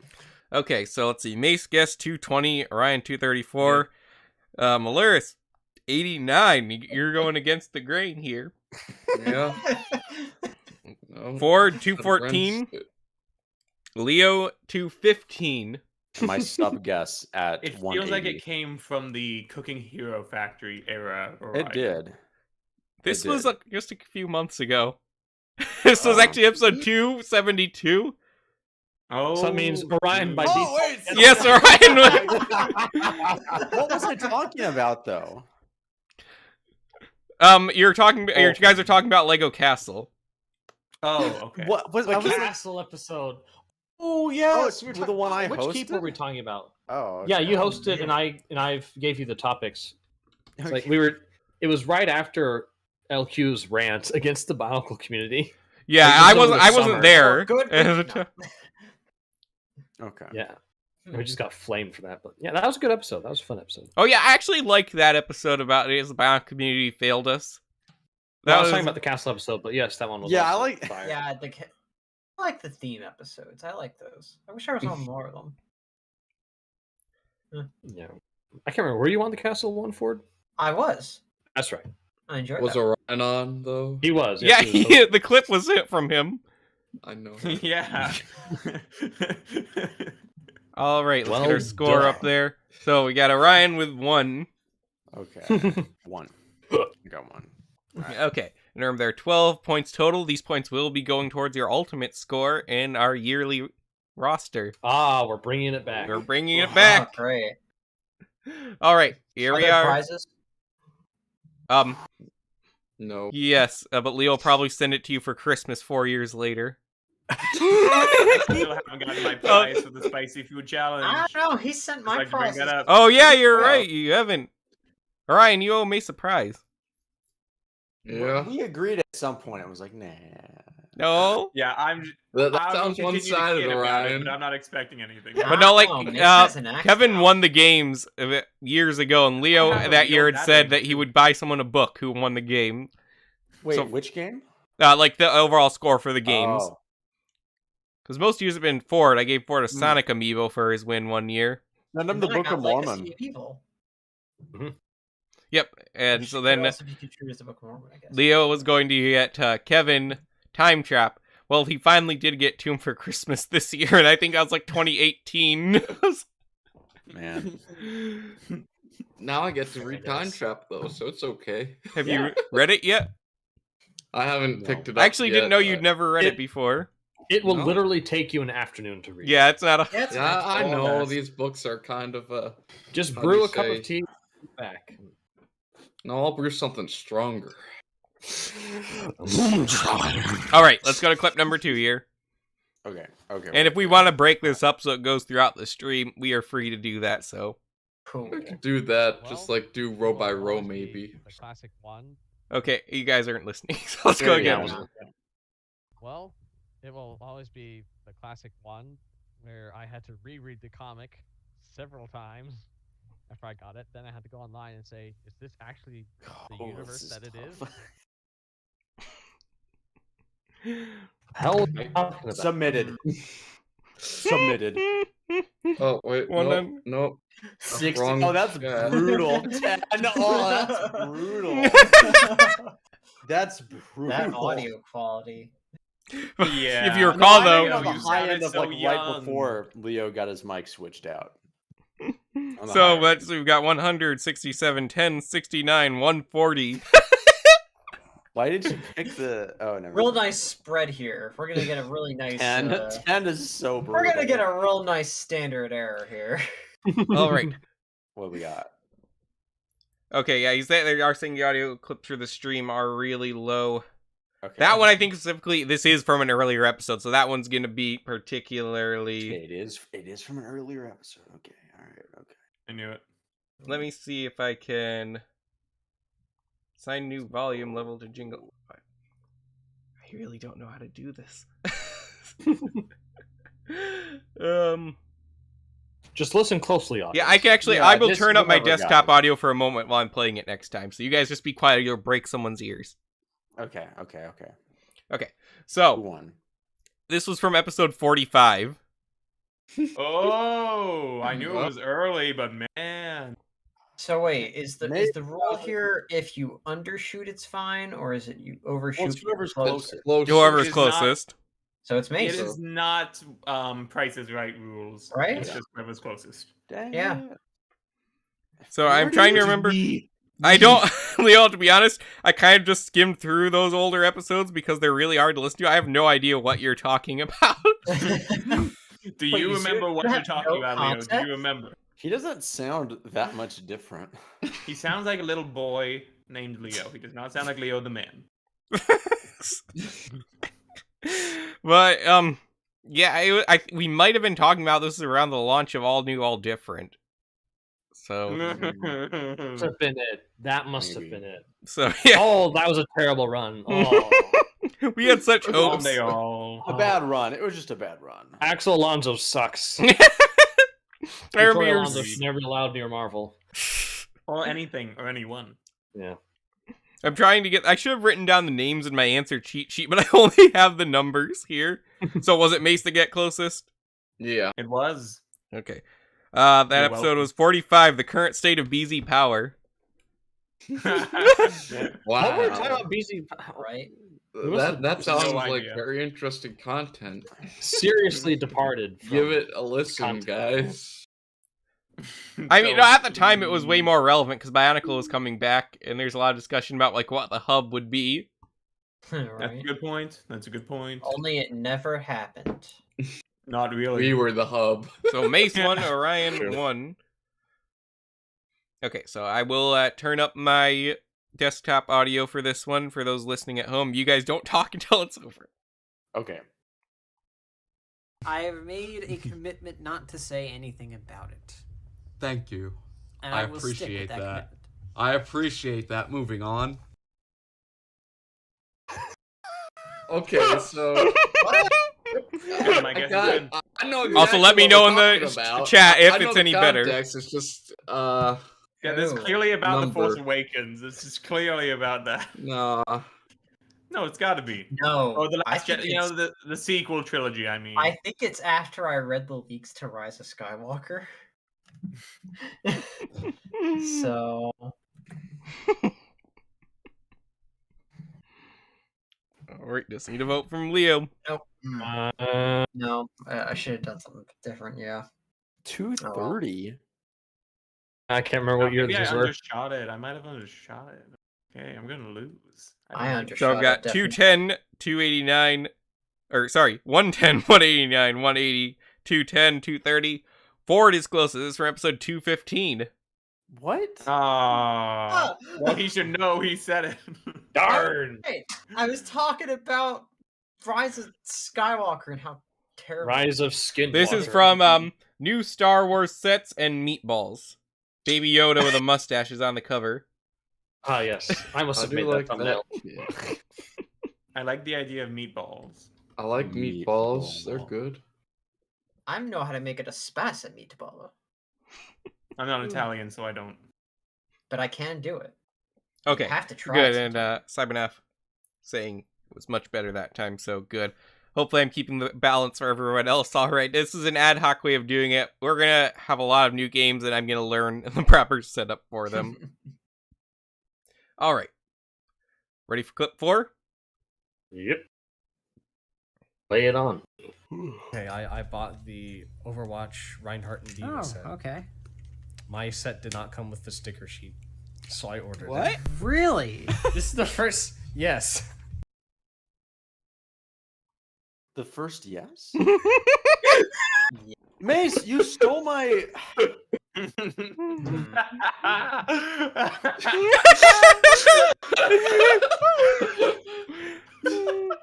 Okay, so let's see. Mace guess 220, Orion 234, Malaris 89. You're going against the grain here. Yeah. No. Ford 214, Leo 215. My sub guess at It 180. feels like it came from the Cooking Hero Factory era. It did. This It was did. just a few months ago. This was actually episode 272. Oh, So that means Orion by Oh default. wait. Yes, Orion. What was I talking about though? You guys are talking about Lego Castle. Oh, okay. What was? The I was like, castle episode. oh Yes, yeah, the one I Which hosted. keep were we talking about? Oh Yeah, you Oh, hosted, and I gave you the topics. It's like Okay. It was right after LQ's rant against the Bionicle community. Yeah, Like, I this over wasn't. the I wasn't summer. there. Oh, good. at the time. Okay. Yeah, Hmm. we just got flamed for that. But yeah, that was a good episode. That was a fun episode. Oh yeah, I actually liked that episode about it as the Bionic community failed us. I was talking about the castle episode, but yes, that one was. Yeah, I also like- fire. Yeah, I like the theme episodes. I like those. I wish I was on more of them. Yeah, I can't remember. Were you on the castle one, Ford? I was. That's right. I enjoyed Was that. Orion on though? He was. Yeah, yes, he was. the clip was hit from him. I know. Yeah. All right, let's get Well our score done. up there. So we got Orion with 1. Okay. One. I got one. Alright. Okay, and remember there are 12 points total. These points will be going towards your ultimate score in our yearly roster. We're bringing it back. We're bringing it Oh, back. great. All right, here Are we there are. prizes? No. Yes, but Leo will probably send it to you for Christmas 4 years later. I still haven't gotten my prize for the spicy food challenge. I don't know. He sent So I my can bring prizes. that up. Oh yeah, you're Wow. right. You haven't. Orion, you owe me a surprise. Yeah. We agreed at some point. I was like, nah. No, Yeah, I'm. That I will sounds continue to one-sided, kid about it, Orion. but I'm not expecting anything. but no, like Oh, Mace has an axe Kevin now. won the games years ago, and Leo Yeah, that we year don't had have said it. that he would buy someone a book who won the game. Wait, So- which game? Like the overall score for the games. Oh. Because most users have been Ford. I gave Ford a Sonic amiibo for his win one year. None of And the then I Book of got Legacy Mormon. of Evil. Yep, and so Could then also be construed as the Book of Mormon, I guess. Leo was going to get Kevin Time Trap, well, he finally did get to him for Christmas this year, and I think that was like 2018. Man. Now I get to There read it Time is. Trap though, so it's okay. Have you read it yet? I haven't No. picked it up. I actually didn't yet, know but- you'd never read it It- before. It will No. literally take you an afternoon to read. Yeah, it's not a... Yeah, it's Yeah, I nice. know nice. these books are kind of Just How do brew you a cup say? of tea. Back. No, I'll brew something stronger. All right, let's go to clip number 2 here. Okay. And if we want to break this up so it goes throughout the stream, we are free to do that, so... Cool. We could do that, just Well, like do row by will row always be maybe. The classic one. Okay, you guys aren't listening, so let's go Yeah, again. yeah. Well, it will always be the classic one where I had to reread the comic several times after I got it. Then I had to go online and say, is this actually the universe that it is? Hell, are you talking about? Submitted. Submitted. Oh wait, One nope, then- nope. 60. wrong Oh, that's chat. brutal. 10. Oh, that's brutal. That's brutal. That audio quality. Yeah. If you No, recall, I though... mean on the You high sounded end of so like right young. before Leo got his mic switched out. On the So high let's, we've got 100, 67, 10, 69, 140. Why did you pick the? Oh, never. Real mind. nice spread here. We're gonna get a really nice. 10. 10 is so brutal. We're gonna get a real nice standard error here. All right. What we got? Okay, yeah, they are saying the audio clips for the stream are really low. Okay. That one, I think specifically, this is from an earlier episode, so that one's gonna be particularly... It is. It is from an earlier episode. Okay. All right. Okay. I knew it. Let me see if I can... Assign new volume level to jingle. I really don't know how to do this. Just listen closely, audience. Yeah, I can actually... Yeah, I will just turn up my remember, desktop guys. audio for a moment while I'm playing it next time. So you guys just be quiet or you'll break someone's ears. Okay. Okay. Okay. Okay, Who so won? this was from episode 45. Oh, I knew it was early, but man. So wait, is the Maybe- rule here if you undershoot it's fine, or is it you overshoot? Well, it's whoever's close? closest. Close. Whoever's is not- closest. So it's me. It is not Price is Right rules. Right? It's just whoever's closest. Dang Yeah. it. So I'm Where trying to is remember... me? I don't, Leo, to be honest, I kind of just skimmed through those older episodes because they're really hard to listen to. I have no idea what you're talking about. Do Wait, you you remember what have you're talking no about, Leo? Do context? you remember? He doesn't sound that much different. He sounds like a little boy named Leo. He does not sound like Leo the man. But, yeah, we might have been talking about this around the launch of All New, All Different. So, Must have been it. That must Maybe. have been it. yeah, Oh, that was a terrible run. Oh, we had such Aren't hopes. they all? A bad run. It was just a bad run. Axel Alonso sucks. I remember Victoria you Alonso should never be allowed near Marvel. Or anything, or anyone. Yeah. I'm trying to get... I should have written down the names in my answer cheat sheet, but I only have the numbers here. So was it Mace to get closest? Yeah. It was. Okay. That You're episode welcome. was 45, the current state of BZ Power. What were we Wow. talking about BC? right? That sounds No like idea. very interesting content. Seriously departed. From... Give it a listen, content. guys. I mean, no, at the time it was way more relevant because Bionicle was coming back, and there's a lot of discussion about like what the hub would be. That's a right? good point. That's a good point. Only it never happened. Not really. We were the hub. So Mace won, Orion Sure. won. Okay, so I will turn up my desktop audio for this one for those listening at home. You guys don't talk until it's over. Okay. I have made a commitment not to say anything about it. Thank you. And I I will stick with appreciate that that. commitment. I appreciate that. Moving on. Okay, so Good, my guess is good. I know Also, exactly let me what know we're in the talking about. chat if I know it's the any better. context, It's just Yeah, this is Ooh. clearly about the Force Number. Awakens. This is clearly about that. nah. No, it's got to be. No. Or the I last, think you know, it's- the sequel trilogy. I mean, I think it's after I read the leaks to Rise of Skywalker. So All right, just need a vote from Leo. Nope. No, I should have done something different. Yeah. 230. I can't remember what year Maybe I these were. undershot it. I might have undershot it. Okay, I'm gonna lose. I don't undershot. So I've got 210, 289, or sorry, 110, 189, 180, 210, 230. Ford is closest. This is from episode 215. What? Well, he should know. He said it. Darn! Hey, I was talking about Rise of Skywalker and how terrible. Rise of Skinwalker. This is from new Star Wars sets and meatballs. Baby Yoda with a mustache is on the cover. Ah, yes. I must have do made like that thumbnail. Yeah. I like the idea of meatballs. I like meatballs. They're good. I know how to make it a spasa meatball, I'm not Italian, so I don't. but I can do it. Okay, You have to try. good. it And Cybernath saying it was much better that time, so good. Hopefully I'm keeping the balance for everyone else. All right, this is an ad hoc way of doing it. We're going to have a lot of new games, and I'm going to learn the proper setup for them. All right. Ready for clip 4? Yep. Lay it on. Okay, I bought the Overwatch Reinhardt and Diva Oh, set. okay. My set did not come with the sticker sheet, so I ordered What? it. Really? This is the first. Yes. The first yes? Mace, you stole my.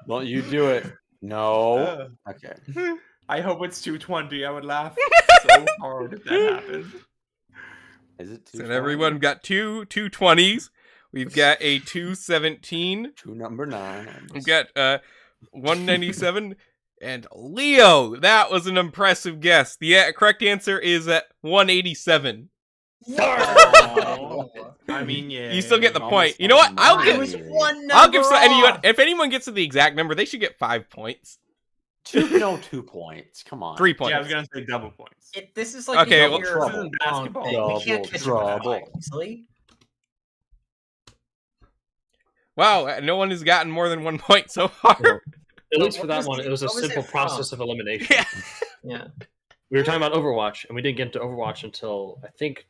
Don't you do it? No. Okay. I hope it's 220. I would laugh so hard if that happened. Is it So everyone got two 220s. We've got a 217. Two number 9. We've got 197. And Leo, that was an impressive guess. The correct answer is at 187. Oh. I mean, yeah. You still get the Almost point. You know what? I'll It give. was one I'll give number anyone. off. If anyone gets to the exact number, they should get 5 points. 2 points. Come on. 3 points. Yeah, I was gonna say double points. This is like Okay, you know, well, you're trouble. This isn't basketball. thing. We can't catch Trouble. it easily. Wow, No one has gotten more than 1 point so far. At least What for that was one, it- it was a what was it simple from? process of elimination. Yeah. Yeah. We were talking about Overwatch, and we didn't get into Overwatch until I think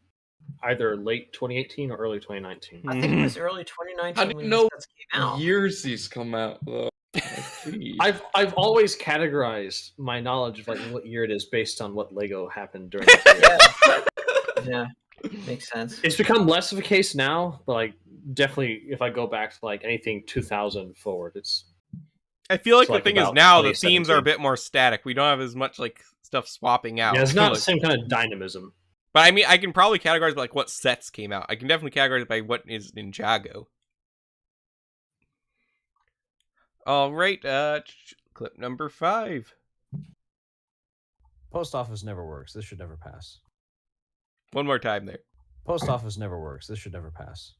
either late 2018 or early 2019. I think it was early 2019 How do you when know these sets came out. Years these come out though. Jeez. I've always categorized my knowledge of like what year it is based on what Lego happened during that period. Yeah, makes sense. It's become less of a case now, but like definitely if I go back to like anything 2000 forward, it's I feel like It's the like thing is about now the themes are a 2017. bit more static. We don't have as much like stuff swapping out. yeah, it's not the Like- same kind of dynamism. But I mean, I can probably categorize by like what sets came out. I can definitely categorize it by what is Ninjago. All right, clip number 5. Post office never works. This should never pass. One more time there. Post office never works. This should never pass.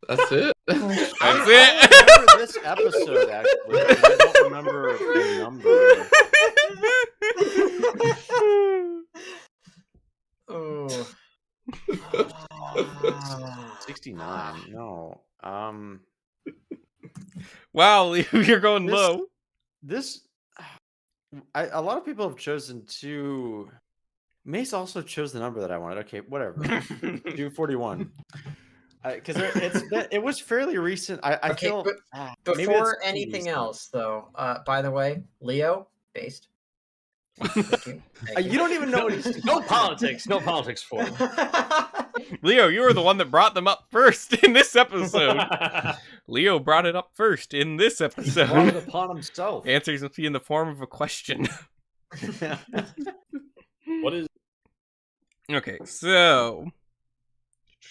That's it. That's I it. remember this episode actually. But I don't remember the number. Oh. 69. No. Wow, you're going This- low. This. A lot of people have chosen to. Mace also chose the number that I wanted. Okay, whatever. 241. Because it was fairly recent. I Okay, feel but maybe Before it's too anything recent. else, though, by the way, Leo, based. Thank you. You don't even know what he's No politics, no politics for it. Leo, you were the one that brought them up first in this episode. Leo brought it up first in this brought it episode. upon himself. Answers must be in the form of a question. What is Okay, so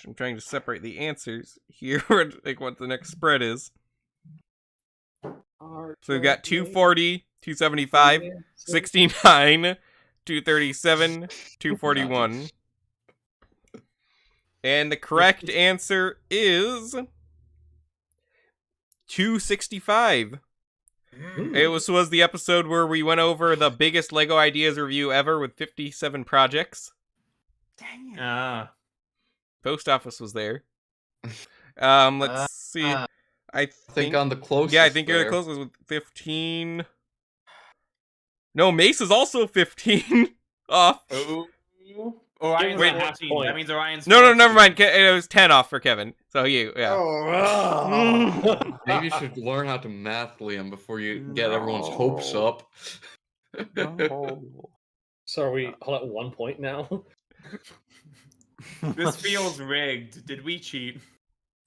I'm trying to separate the answers here, like what the next spread is. So we've got 240, 275, 69, 237, 241. And the correct answer is 265. It was the episode where we went over the biggest Lego ideas review ever with 57 projects. Dang it. Ah. Post office was there. Let's see. I think on the closest. Yeah, I think you're the there. closest with 15. No, Mace is also 15 off. Oh, Orion's Wait, at 14. That means Orion's No, 14. never mind. It was 10 off for Kevin. So you, yeah. Oh, Maybe you should learn how to math, Liam, before you get everyone's hopes up. So are we all at 1 point now? This feels rigged. Did we cheat?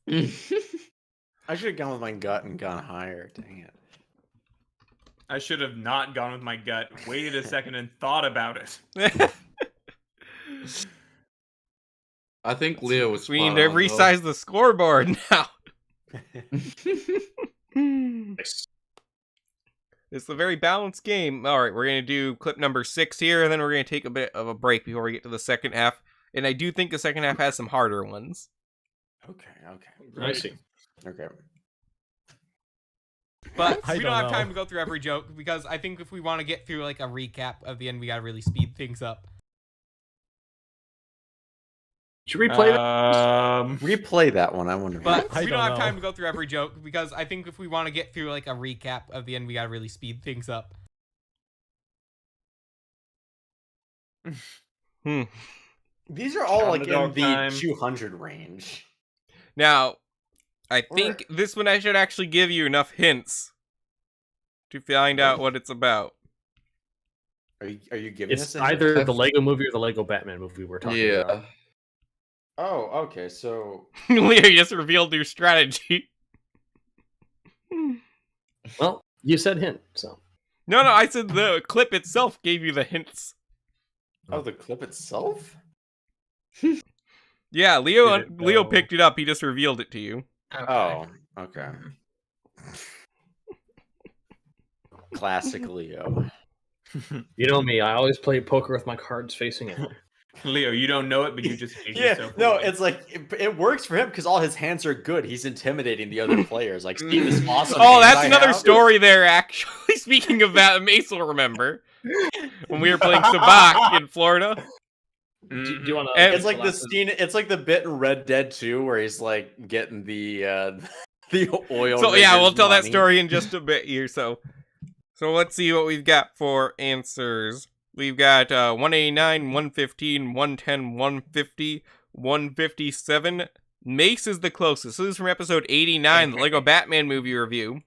I should have gone with my gut and gone higher. Dang it. I should have not gone with my gut, waited a second and thought about it. I think Leo was. We need to resize the scoreboard now. It's a very balanced game. All right, we're going to do clip number 6 here, and then we're going to take a bit of a break before we get to the second half. And I do think the second half has some harder ones. Okay. I see. Okay. But I we don't don't have time know. to go through every joke, because I think if we want to get through like a recap of the end, we got to really speed things up. Should we play that? Replay that one. I wonder. But I we don't don't have know. time to go through every joke, because I think if we want to get through like a recap of the end, we got to really speed things up. These are all On like the dog in the time. 200 range. Now, I think this one I should actually give you enough hints to find out what it's about. Are you giving It's us either the Lego movie or the Lego Batman movie we're talking Yeah. about. Oh, okay. So Leo, you just revealed your strategy. Well, you said hint, so. No, I said the clip itself gave you the hints. the clip itself? Yeah, Did Leo it Leo go- picked it up. He just revealed it to you. Okay. Oh, okay. Classic Leo. You know me, I always play poker with my cards facing in. Leo, you don't know it, but you just gave Yeah, yourself no, away. it's like it works for him because all his hands are good. He's intimidating the other players. Like, see this awesome. Oh, hand that's I another have? story there, actually. Speaking of that, Mace will remember. When we were playing Sabak in Florida. Do you want And- It's like the scene. It's like the bit in Red Dead 2 where he's like getting the the oil. So yeah, we'll riggers tell that money. story in just a bit here. So let's see what we've got for answers. We've got 189, 115, 110, 150, 157. Mace is the closest. This is from episode 89, the Lego Batman movie review.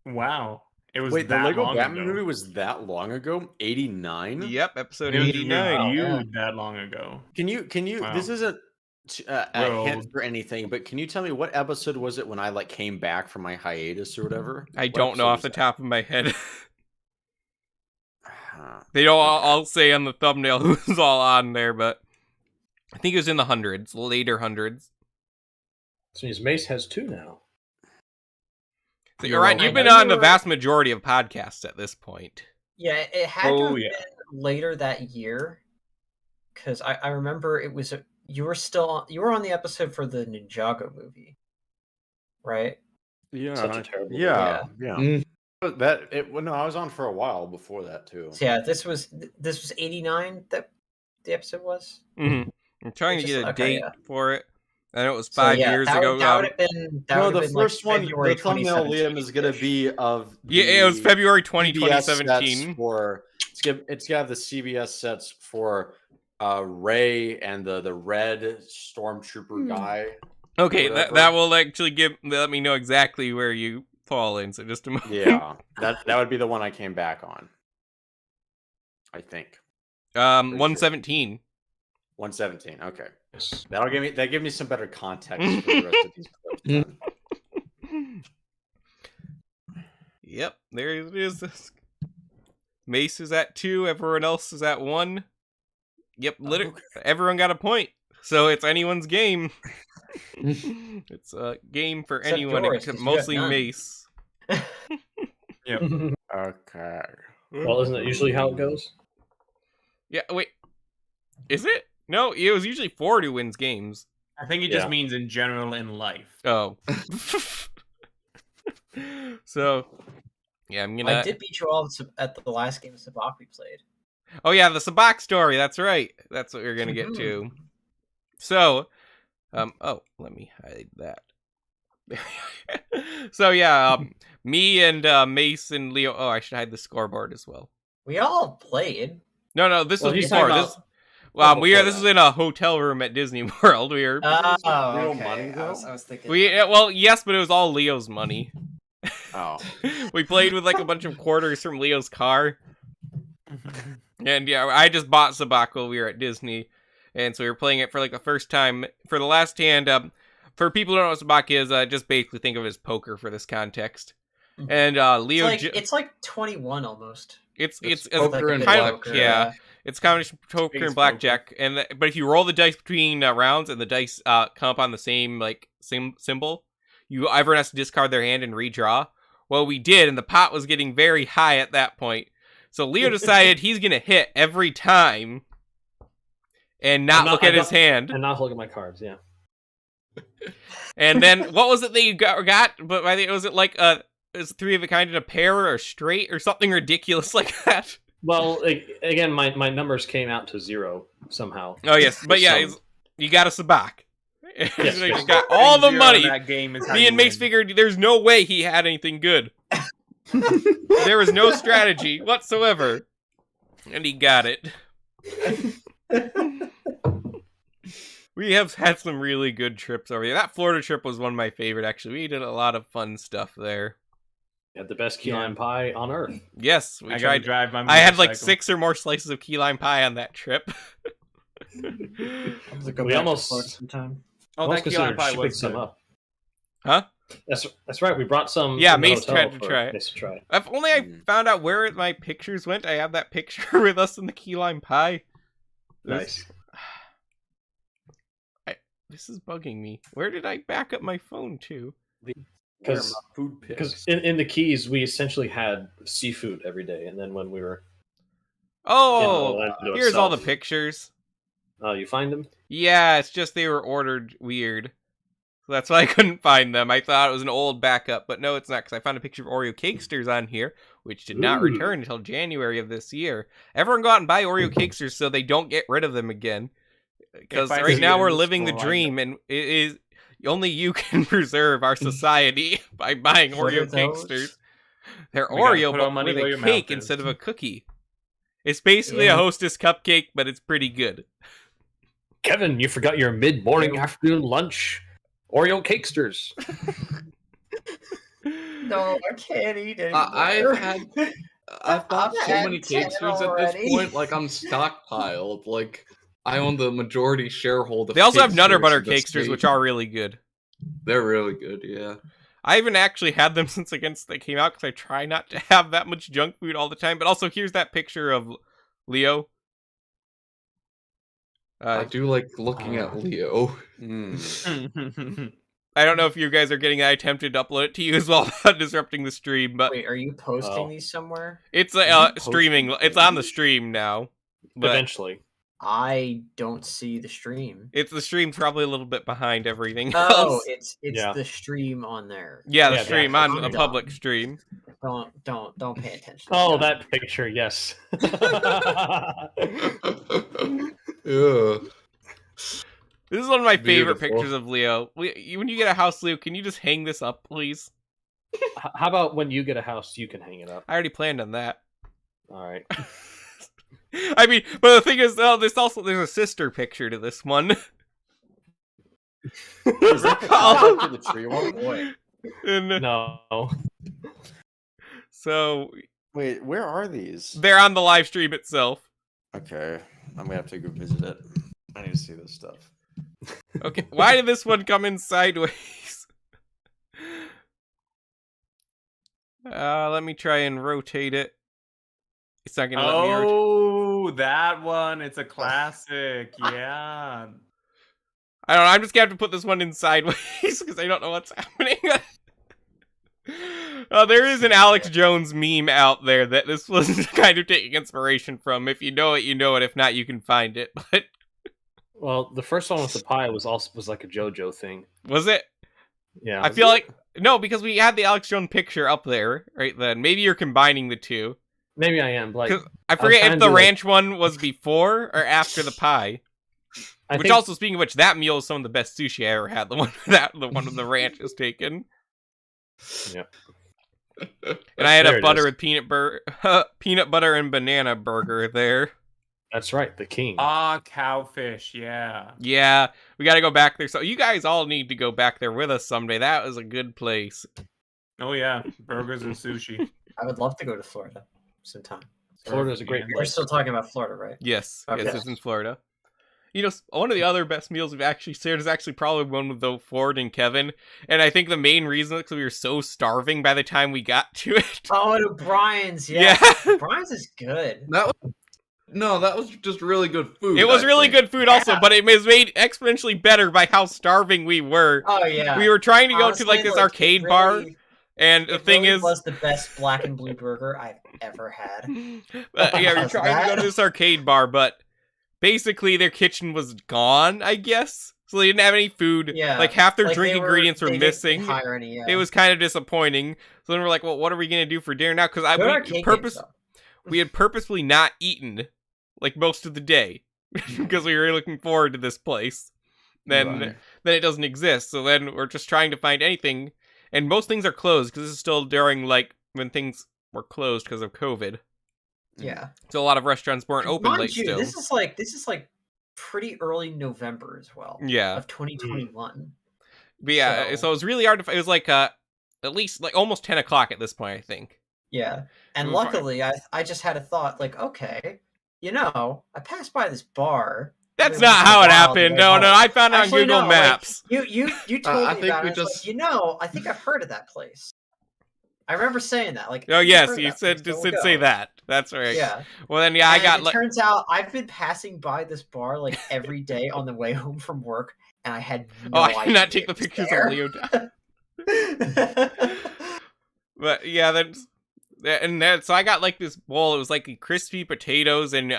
Wow. It was Wait, the that Lego long Batman ago. movie was that long ago? 89. Yep, episode It was 89. reviewed that long ago. Can you? Wow. This isn't a Bro. hint for anything, but can you tell me what episode was it when I like came back from my hiatus or whatever? I What don't know episode off the was top of my head. that? They don't all say on the thumbnail who's all on there, but I think it was in the hundreds, later hundreds. So his Mace has 2 now. So you're right. I You've been know on the you were- vast majority of podcasts at this point. Yeah, it had to Oh, have yeah. been later that year, because I remember it was you were on the episode for the Ninjago movie, right? Yeah, Such a terrible yeah. Mm. No, I was on for a while before that too. So yeah, this was 89 that the episode was. Mm-hmm. I'm trying to It's get a just- okay, date yeah. for it. I know it was So, 5 yeah, years that ago. Would, that would have been. That No, would the have been, like, first one, February the thumbnail, Liam, is going to 2017-ish. be of Yeah, it was the February 20, CBS sets 2017. for it's going to have the CBS sets for Ray and the red stormtrooper guy. Okay, whatever. that will actually let me know exactly where you fall in. So just a moment. Yeah, that would be the one I came back on. I think 117. 117. Okay, Yes. that give me some better context for the rest of these clips. then. Yep, there it is. Mace is at 2. Everyone else is at 1. Yep, literally, everyone got a point. So it's anyone's game. It's a game for Except anyone, yours, except 'cause you got mostly none. Mace. Okay. Well, isn't that usually how it goes? Yeah, wait. Is it? No, it was usually 4 who wins games. I think it just means in general in life. Oh. So, yeah, I'm gonna... I did beat you all at the last game of Sabak we played. Oh yeah, the Sabak story. That's right. That's what we're gonna get to. So, oh, let me hide that. So yeah, me and Mace and Leo. Oh, I should hide the scoreboard as well. We all played. No, this Well, was he's before. talking This, about- this is in a hotel room at Disney World. We were Oh, real okay. money, I was though? thinking. well, yes, but it was all Leo's money. Oh. We played with like a bunch of quarters from Leo's car. And yeah, I just bought Sabak while we were at Disney. And so we were playing it for like the first time. For the last hand, for people who don't know what Sabak is, just basically think of it as poker for this context. And Leo... It's like 21 almost. It's poker like and kind of, blackjack. yeah. It's combination of poker Space and blackjack. But if you roll the dice between rounds and the dice come up on the same symbol, everyone has to discard their hand and redraw. Well, we did, and the pot was getting very high at that point. So Leo decided he's going to hit every time and not look at his hand. And not look at my cards, yeah. And then, what was it that you got? But I think was it like is 3 of a kind in a pair or straight or something ridiculous like that? Well, again, my numbers came out to 0 somehow. Oh, yes. But yeah, you got a Sabak. Yes, You yes. got all the money. That game is how Me you and Mace win. figured there's no way he had anything good. There was no strategy whatsoever. And he got it. We have had some really good trips over here. That Florida trip was one of my favorite, actually. We did a lot of fun stuff there. You had the best key lime pie on earth. Yes, we I got to tried. drive my I had like motorcycle. 6 or more slices of key lime pie on that trip. We almost sometime. Oh, almost that key lime considered pie shipping was some good. up. Huh? That's right. We brought some. Yeah, from the Mace hotel tried to for try it. Mace to try it. If only I found out where my pictures went. I have that picture with us in the key lime pie. Nice. This is bugging me. Where did I back up my phone to? Because food in the Keys we essentially had seafood every day, and then when we were Oh, Orlando here's all the itself. pictures. You find them? Yeah, it's just they were ordered weird. So that's why I couldn't find them. I thought it was an old backup, but no, it's not, because I found a picture of Oreo Cakesters on here, which did not Ooh. return until January of this year. Everyone go out and buy Oreo Cakesters so they don't get rid of them again. Because If I right see now it in we're the living the store, I dream, and it is only you can preserve our society by buying What Oreo are those? Cakesters. They're We gotta Oreo, put our but money with where a your cake mouth is. instead of a cookie. It's basically a Hostess cupcake, but it's pretty good. Kevin, you forgot your mid-morning afternoon lunch Oreo Cakesters. No, I can't eat anymore. I've bought so had many 10 cakesters at this already. point. Like I'm stockpiled. Like I own the majority shareholder. They also have Nutter Butter of this Cakesters, which state. are really good. They're really good. Yeah. I haven't actually had them since they came out, because I try not to have that much junk food all the time. But also, here's that picture of Leo. I do like looking at Leo. I don't know if you guys are getting. I attempted to upload it to you as well without disrupting the stream, but Wait, are you posting these somewhere? it's you streaming. posting It's on the stream now. But Eventually. I don't see the stream. it's the stream's probably a little bit behind everything Oh, else. it's Yeah. the stream on there. Yeah, the Yeah, stream that's on a dumb. public stream. Don't pay attention. Oh, that picture, yes. Yeah. This is one of my favorite Beautiful. pictures of Leo. When you get a house, Leo, can you just hang this up, please? How about when you get a house, you can hang it up? I already planned on that. All right. I mean, but the thing is, there's a sister picture to this one. Is that the callback to the tree one? Boy. And, No. so Wait, where are these? they're on the live stream itself. Okay, I'm gonna have to go visit it. I need to see this stuff. Okay, why did this one come in sideways? Let me try and rotate it. It's not gonna let me rotate. Oh, that one. It's a classic. Yeah. I don't know. I'm just gonna have to put this one in sideways because I don't know what's happening. There is an Alex Jones meme out there that this was kind of taking inspiration from. If you know it, you know it. If not, you can find it. But Well, the first one with the pie was like a JoJo thing. was it? Yeah. I feel like no, because we had the Alex Jones picture up there right then. Maybe you're combining the two. Maybe I am. Like 'Cause I forget trying if to the do, like- ranch one was before or after the pie. Which also, speaking of which, that meal is some of the best sushi I ever had. The one with the ranch is taken. Yep. And I had There a it butter is. with peanut butter and banana burger there. That's right, the king. Cowfish, yeah. Yeah, we got to go back there. So you guys all need to go back there with us someday. That was a good place. Oh yeah, burgers and sushi. I would love to go to Florida sometime. Florida's a great We're place. still talking about Florida, right? Yes, Okay. yes, it's in Florida. You know, one of the other best meals we've actually shared is actually probably one with though Ford and Kevin. And I think the main reason is because we were so starving by the time we got to it. Oh, to Brian's, yeah. Brian's is good. That was just really good food. It was I really think. good food also, but it was made exponentially better by how starving we were. Oh yeah. We were trying to go Honestly, to like this like, arcade it bar, really- and the It thing really is, was the best black and blue burger I've ever had. yeah, we were How's trying to go to that? this arcade bar, but basically their kitchen was gone, I guess. So they didn't have any food. Yeah, Like half their like, drink ingredients were they didn't missing. hire any, yeah. It was kind of disappointing. So then we're like, well, what are we gonna do for dinner now? Because Good arcade games, though. we had purposefully not eaten like most of the day because we were looking forward to this place. Then it doesn't exist. So then we're just trying to find anything, and most things are closed because this is still during like when things were closed because of COVID. Yeah. So a lot of restaurants weren't open Mind late you, still. This is like pretty early November as well. Yeah. Of 2021. But yeah, so it was really hard to find. It was like at least like almost 10 o'clock at this point, I think. Yeah. And We were fine. luckily I just had a thought like, okay, I passed by this bar. That's It was not how a it while happened. way No, home. I found it on Actually, Google no, Maps. Like, you told I me think about we it. I was just- like, I think I've heard of that place. I remember saying that. Like, Oh I've yes, heard of you that said place, just so did we'll say go. that. That's right. Yeah. Well then, yeah, I And got. it turns out I've been passing by this bar like every day on the way home from work, and I had no I idea did not take it the was pictures there. of Leo. But yeah, so I got like this bowl. It was like crispy potatoes and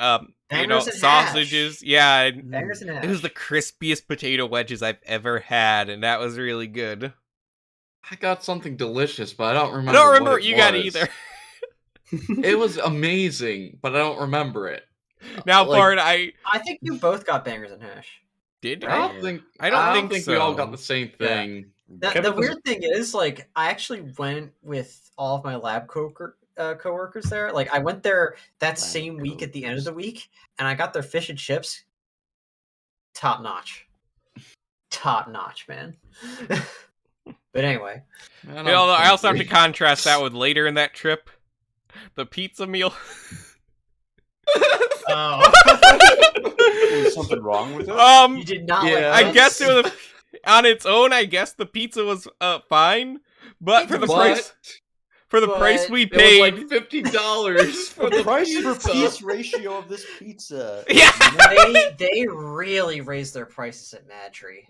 Bangers and sausages. hash. Yeah, and Bangers and it was the crispiest potato wedges I've ever had, and that was really good. I got something delicious, but I don't remember. I don't remember what what you got was. either. It was amazing, but I don't remember it. Now, Like- Bart, I I think you both got bangers and hash. did. I don't think. I don't think we all so. got the same thing. The Kevin was- weird thing is, like, I actually went with all of my lab coworkers there. Like, I went there that same week at the end of the week, and I got their fish and chips. Top notch, man. But anyway, Man, Yeah, although I also have to hungry. contrast that with later in that trip, the pizza meal. Was something wrong with it? You did not Yeah. like I guess it was on its own. I guess the pizza was fine, but for the price we It was paid, like $50 for The the price per pizza. piece ratio of this pizza. Yeah. they really raised their prices at Mad Tree.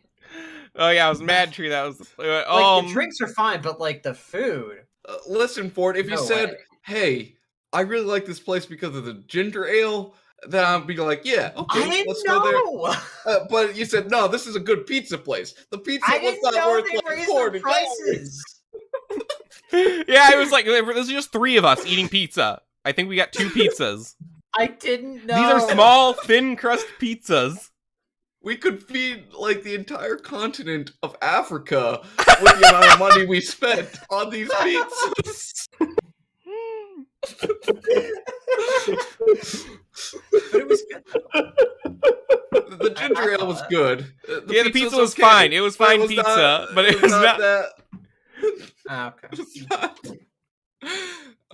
oh yeah, I was mad tree. That was Like, the drinks are fine, but like the food. Listen, Ford, if you No said, way. "Hey, I really like this place because of the ginger ale," then I'd be like, "Yeah, okay, I didn't let's go there." know. But you said, "No, this is a good pizza place." The pizza I was didn't not know worth they like raised their $40. prices. yeah, it was like there's just 3 of us eating pizza. I think we got 2 pizzas. I didn't know. These are small, thin crust pizzas. We could feed like the entire continent of Africa with the amount of money we spent on these pizzas. But it was good. The ginger ale was good. Yeah, the pizza pizza was okay, fine. It was but fine was pizza, not- but it was not. that. Okay. It's not-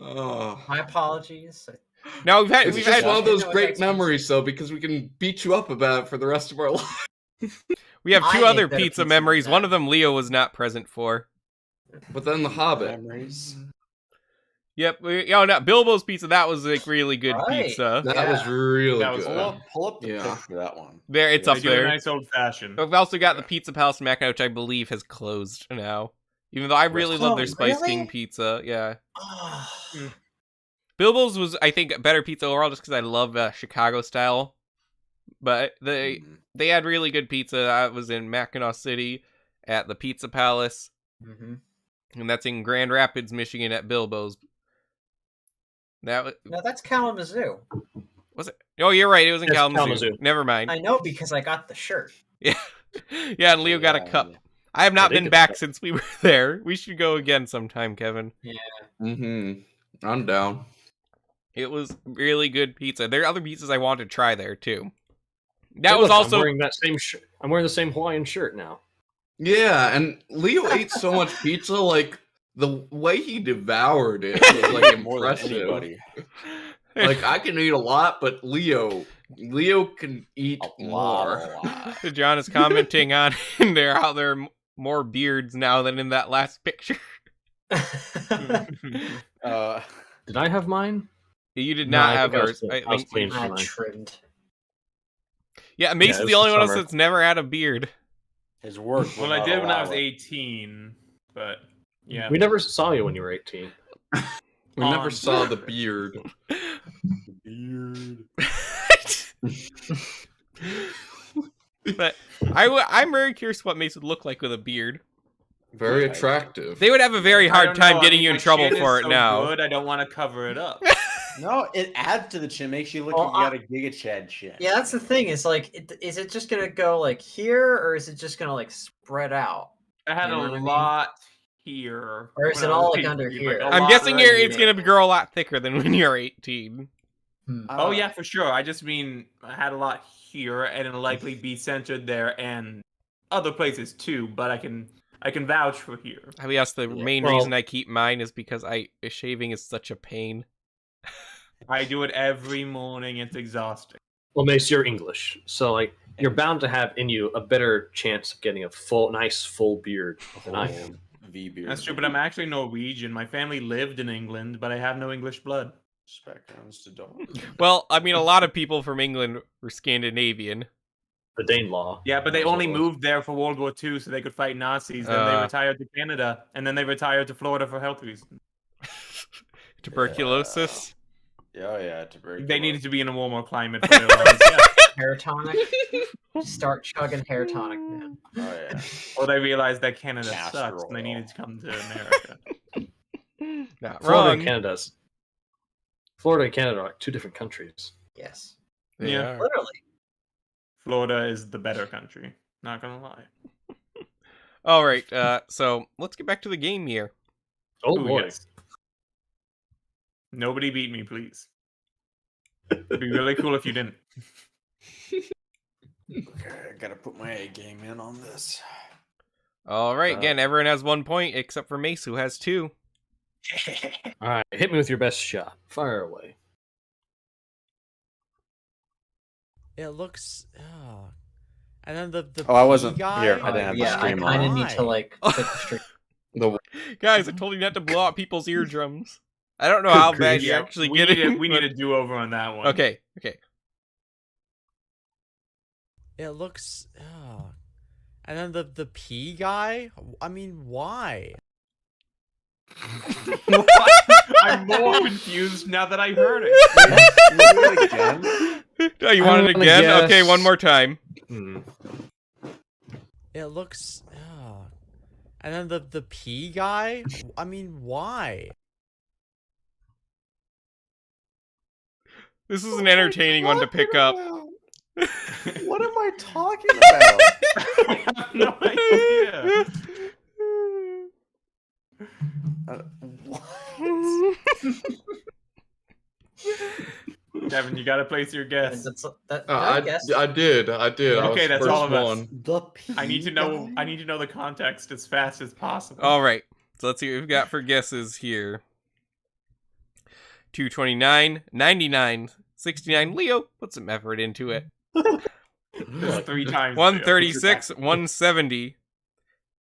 Oh. My apologies. Now we've It's we've just had one of those No, great it's memories, though, because we can beat you up about it for the rest of our life. we have I 2 ate other better pizza pizza memories. than One that. of them Leo was not present for. But then The Hobbit. Memories. Yep. No, Bilbo's pizza. That was like really good Right. pizza. That Yeah. was really That was good. fun. Pull up the Yeah. pic for that one. There, it's Yeah, up They do a there. nice old fashioned. We've also got the Pizza Palace in Mackinac, which I believe has closed now. Even though I really love their Oh, Spice really? King pizza. Yeah. Oh, Bilbo's was, I think, better pizza overall just because I love Chicago style. But they had really good pizza. I was in Mackinac City at the Pizza Palace. mhm. And that's in Grand Rapids, Michigan at Bilbo's. That was, No, that's Kalamazoo. was it? Oh, you're right. It was in It's Kalamazoo. Kalamazoo. Never mind. I know because I got the shirt. Yeah, yeah. And Leo got a cup. I have not they been could- back since we were there. We should go again sometime, Kevin. I'm down. It was really good pizza. There are other pizzas I want to try there too. That Hey, was look, also I'm wearing that same shirt. I'm wearing the same Hawaiian shirt now. Yeah, and Leo ate so much pizza, like the way he devoured it was like More than impressive. anybody. Like I can eat a lot, but Leo can eat A lot. more. John is commenting on in there how there are more beards now than in that last picture. Did I have mine? You did No, not I have think I yours. was- I I was think- clean. I Mine. trimmed. yeah, Yeah, Mason's it the was only one of us summer. that's never had a beard. His work. Well, I did when I was 18, but yeah. We never saw you when you were 18. We never On- saw the beard. Beard. But I'm very curious what Mason would look like with a beard. Very attractive. They would have a very I hard don't time know, I getting mean, you in my trouble chin is for it so now. Good, I don't want to cover it up. No, it adds to the chin. Makes you look Well, like you got a Giga Chad chin. Yeah, that's the thing. Is like, is it just gonna go like here, or is it just gonna like spread out? I had You know a what I mean? lot here. Or is when it I all, was like, under 18, here? a I'm lot guessing right it's here. going to grow a lot thicker than when you're 18. Oh yeah, for sure. I just mean I had a lot here, and it'll likely be centered there and other places too. But I can vouch for here. I guess the main Well- reason I keep mine is because shaving is such a pain. I do it every morning. It's exhausting. Well, Mace, you're English, so like you're bound to have in you a better chance of getting a nice full beard than I am. V beard. That's true, but I'm actually Norwegian. My family lived in England, but I have no English blood. Backgrounds to don't. Well, I mean, a lot of people from England were Scandinavian. The Danelaw. Yeah, but they only moved there for World War II so they could fight Nazis. Then they retired to Canada, and then they retired to Florida for health reasons. Tuberculosis. Oh yeah, tuberculosis. They needed to be in a warmer climate for their lungs. Yeah. Hair tonic. Start chugging hair tonic, man. Oh yeah. Or they realized that Canada Castor sucks and they oil. needed to come to America. Not Florida wrong. and Florida and Canada are like two different countries. Yes. They Yeah. are. Literally. Florida is the better country. Not gonna lie. All right, so let's get back to the game here. Oh Ooh, boy. yes. Nobody beat me, please. It'd be really cool if you didn't. Okay, I gotta put my A game in on this. All right, again, everyone has 1 point except for Mace, who has 2. All right, hit me with your best shot. Fire away. It looks. And then the Oh, I wasn't guy? here. I didn't have the Yeah, I stream kind of on. need to like click the stream. Guys, I told you not to blow out people's eardrums. I don't know how bad you Yeah, actually we get need it. we need a do-over on that one. Okay. It looks. And then the P guy? I mean, why? I'm more confused now that I heard it. Oh, you want it I'm gonna again? guess- Okay, one more time. It looks. And then the P guy? I mean, why? This is an entertaining one to pick up. What am I talking about? I have no idea. What? Kevin, you gotta place your guess. I did. Okay, that's all of us. one. The P I need to know the context as fast as possible. All right. So let's see what we've got for guesses here. 229, 99, 69. Leo, put some effort into it. This is 3 times. 136, 170.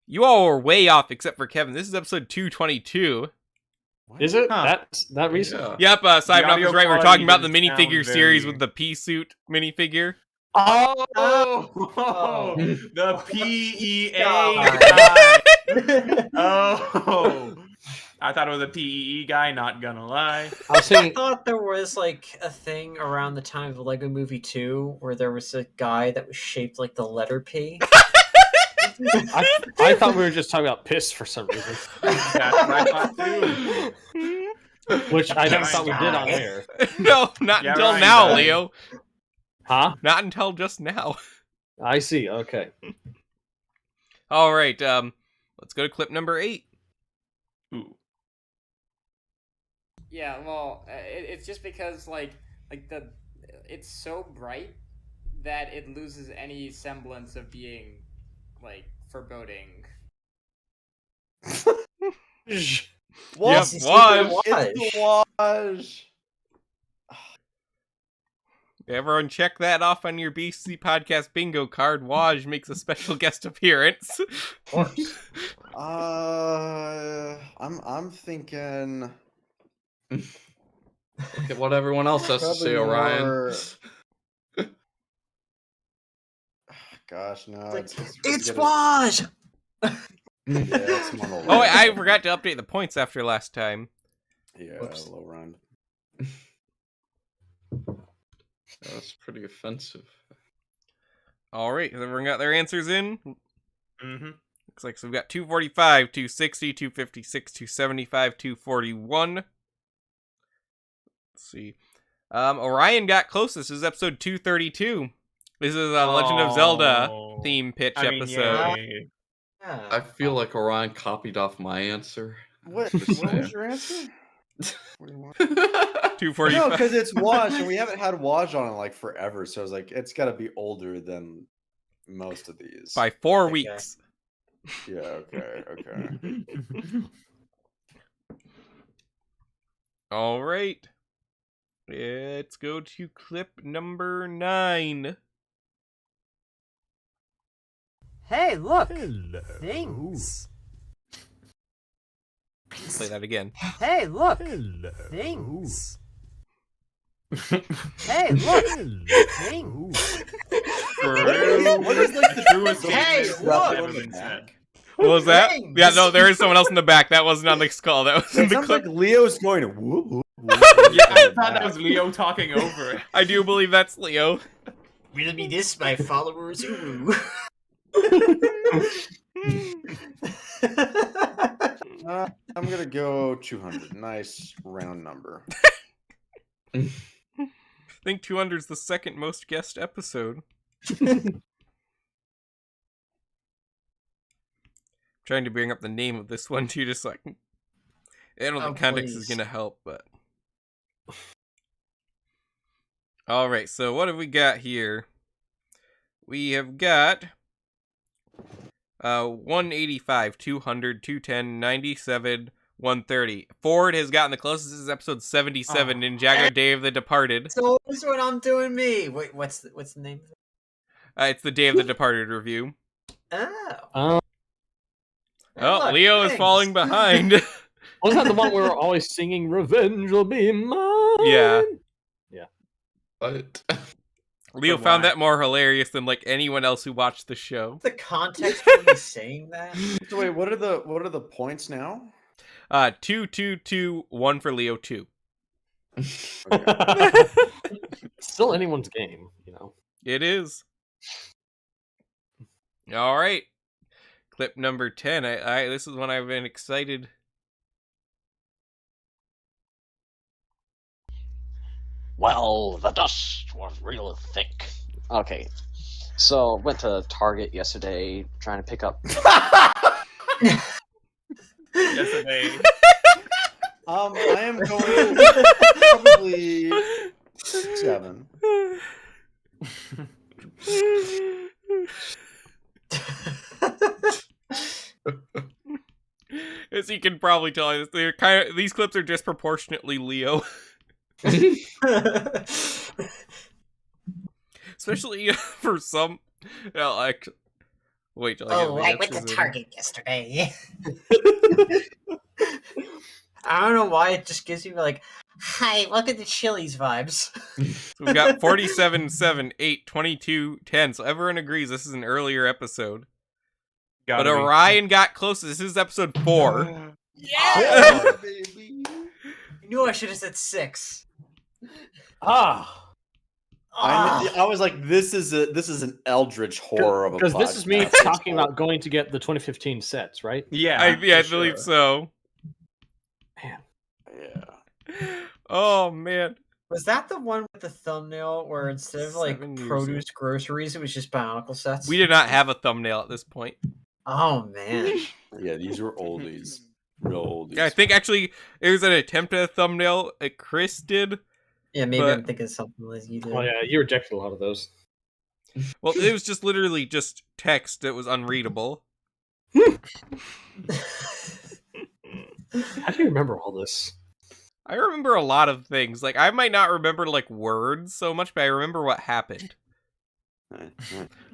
You all were way off except for Kevin. This is episode 222. Is it? Huh. That recent? Yeah. Yep, Simon audio was right. We're quality talking about the didn't sound minifigure very- series with the pea suit minifigure. Oh, the PEA God. guy. Oh, I thought it was a PEE guy. Not gonna lie. I was I thinking. thought there was like a thing around the time of the Lego Movie 2 where there was a guy that was shaped like the letter P. I thought we were just talking about piss for some reason, That's what I thought too. which I never Nice thought we did on guy. air. No, not Yeah, until Ryan now, does. Leo. Huh? Not until just now. I see. Okay. All right, let's go to clip number 8. Ooh. Yeah, well, it's just because it's so bright that it loses any semblance of being foreboding. What? Yep, Waj. It's the Waj. Everyone check that off on your BCC Podcast bingo card. Waj makes a special guest appearance. Of course. I'm thinking. Look at what everyone else has to say, Probably Orion. more- Gosh, no. It's Waj! Yeah, it's more Oh, wait, I forgot to update the points after last time. Yeah, Whoops. low round. That's pretty offensive. All right, has everyone got their answers in? Mm-hmm. Looks like so we've got 245, 260, 256, 275, 241. Let's see. Orion got closest. This is episode 232. This is a Legend of Zelda theme pitch episode. Yay. I feel like Orion copied off my answer. What Just was saying. your answer? What do you want? 245. No, because it's Waj, and we haven't had Waj on in like forever, so I was like, it's got to be older than most of these. By 4 Okay. weeks. Yeah. Okay. All right. Let's go to clip number 9. Hey, look! Hello. Things! Play that again. Hey, look! Hello. Things! Hey, look! Things! What is like the Truest Hey, statement look! that's ever been said. What was that? Things. Yeah, no, there is someone else in the back. That wasn't on the call. That was in It the sounds clip. like Leo's going to whoop, whoop, whoop, Yeah, I whoop, thought that whoop. was Leo talking over it. I do believe that's Leo. Will be this, my followers? Ooh. I'm gonna go 200. Nice round number. I think 200 is the second most guest episode. Trying to bring up the name of this one too, just like I don't think context is please. gonna help, but all right. So what have we got here? We have got 185, 200, 210, 97, 130. Ford has gotten the closest. This is episode 77 in Jagger Day of the Departed. So this is what I'm doing me. Wait, what's the name of it? It's the Day of the Departed review. Oh. Oh, Look, Leo is thanks. falling behind. Wasn't that the one where we're always singing "Revenge will be mine"? Yeah. But Leo But found why? that more hilarious than like anyone else who watched the show. The context for me saying that? So wait, what are the points now? 2, 2, 2, 1 for Leo 2. Still anyone's game, you know. It is. All right. Clip number 10. I this is one I've been excited. Well, the dust was real thick. Okay, so went to Target yesterday trying to pick up. Yesterday. I am going probably 7. As you can probably tell, these clips are disproportionately Leo. Especially for some, like, wait till I get Oh, the I went to answers in. Target yesterday. I don't know why it just gives me like, hi, welcome to Chili's vibes. So we've got 47, 7, 8, 22, 10. So everyone agrees this is an earlier episode. But Gotta be. Orion got close. This is episode 4. Yeah! You knew I should have said 6. Ah, I was like, this is an eldritch horror of a because this is me podcast. talking about going to get the 2015 sets, right? Yeah, I for believe sure. so. Man, Yeah. Oh, man. Was that the one with the thumbnail where instead of like 7 years produce groceries, it was just Bionicle sets? We did not have a thumbnail at this point. Oh man. Yeah, these were oldies. Real oldies. Yeah, I think actually it was an attempt at a thumbnail. Chris did. Yeah, maybe But- I'm thinking of something like you did. Oh yeah, you rejected a lot of those. Well, it was just literally just text that was unreadable. How do you remember all this? I remember a lot of things. Like, I might not remember, like, words so much, but I remember what happened.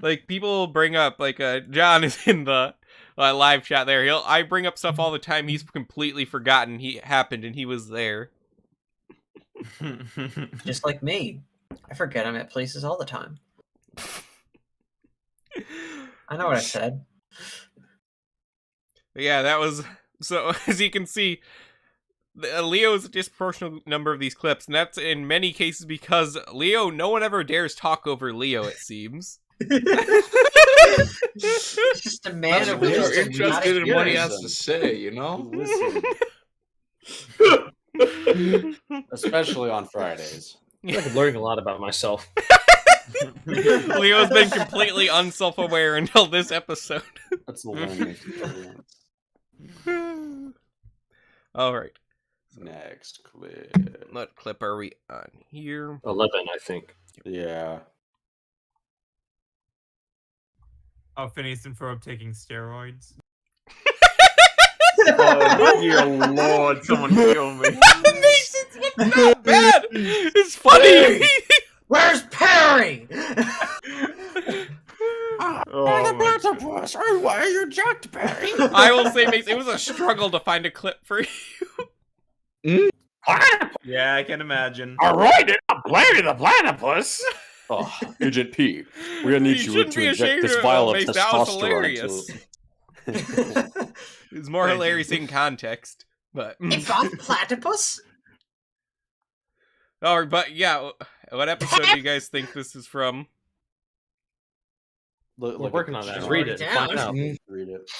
Like, people bring up, like, John is in the live chat there. I bring up stuff all the time he's completely forgotten happened and he was there. Just like me. I forget I'm at places all the time. I know what I said. But yeah, that was... So, as you can see, Leo is a disproportionate number of these clips, and that's in many cases because Leo, no one ever dares talk over Leo, it seems. It's just a man of We're wisdom. interested in what he hearing has to say, you know? Listen. Especially on Fridays. I feel like I'm learning a lot about myself. Leo's been completely unself-aware until this episode. That's the learning experience. All right. Next clip. What clip are we on here? 11, I think. Yeah. Oh, Phineas and Ferb taking steroids. Oh, dear Lord, someone kill me. It's not bad. It's funny. Where's Perry? Oh, Why are you jacked, Perry? I will say, Mace, it was a struggle to find a clip for you. yeah, I can imagine. All right, I'm blaming the platypus. Oh, Agent P, we're gonna need You you shouldn't to be inject ashamed this of it, vial of Mace. That was testosterone. hilarious. It's more Thank you. hilarious in context, but It's off platypus? oh, but yeah, what episode do you guys think this is from? Look, We're working on that. Just Read write it. it Find down. out. Read it.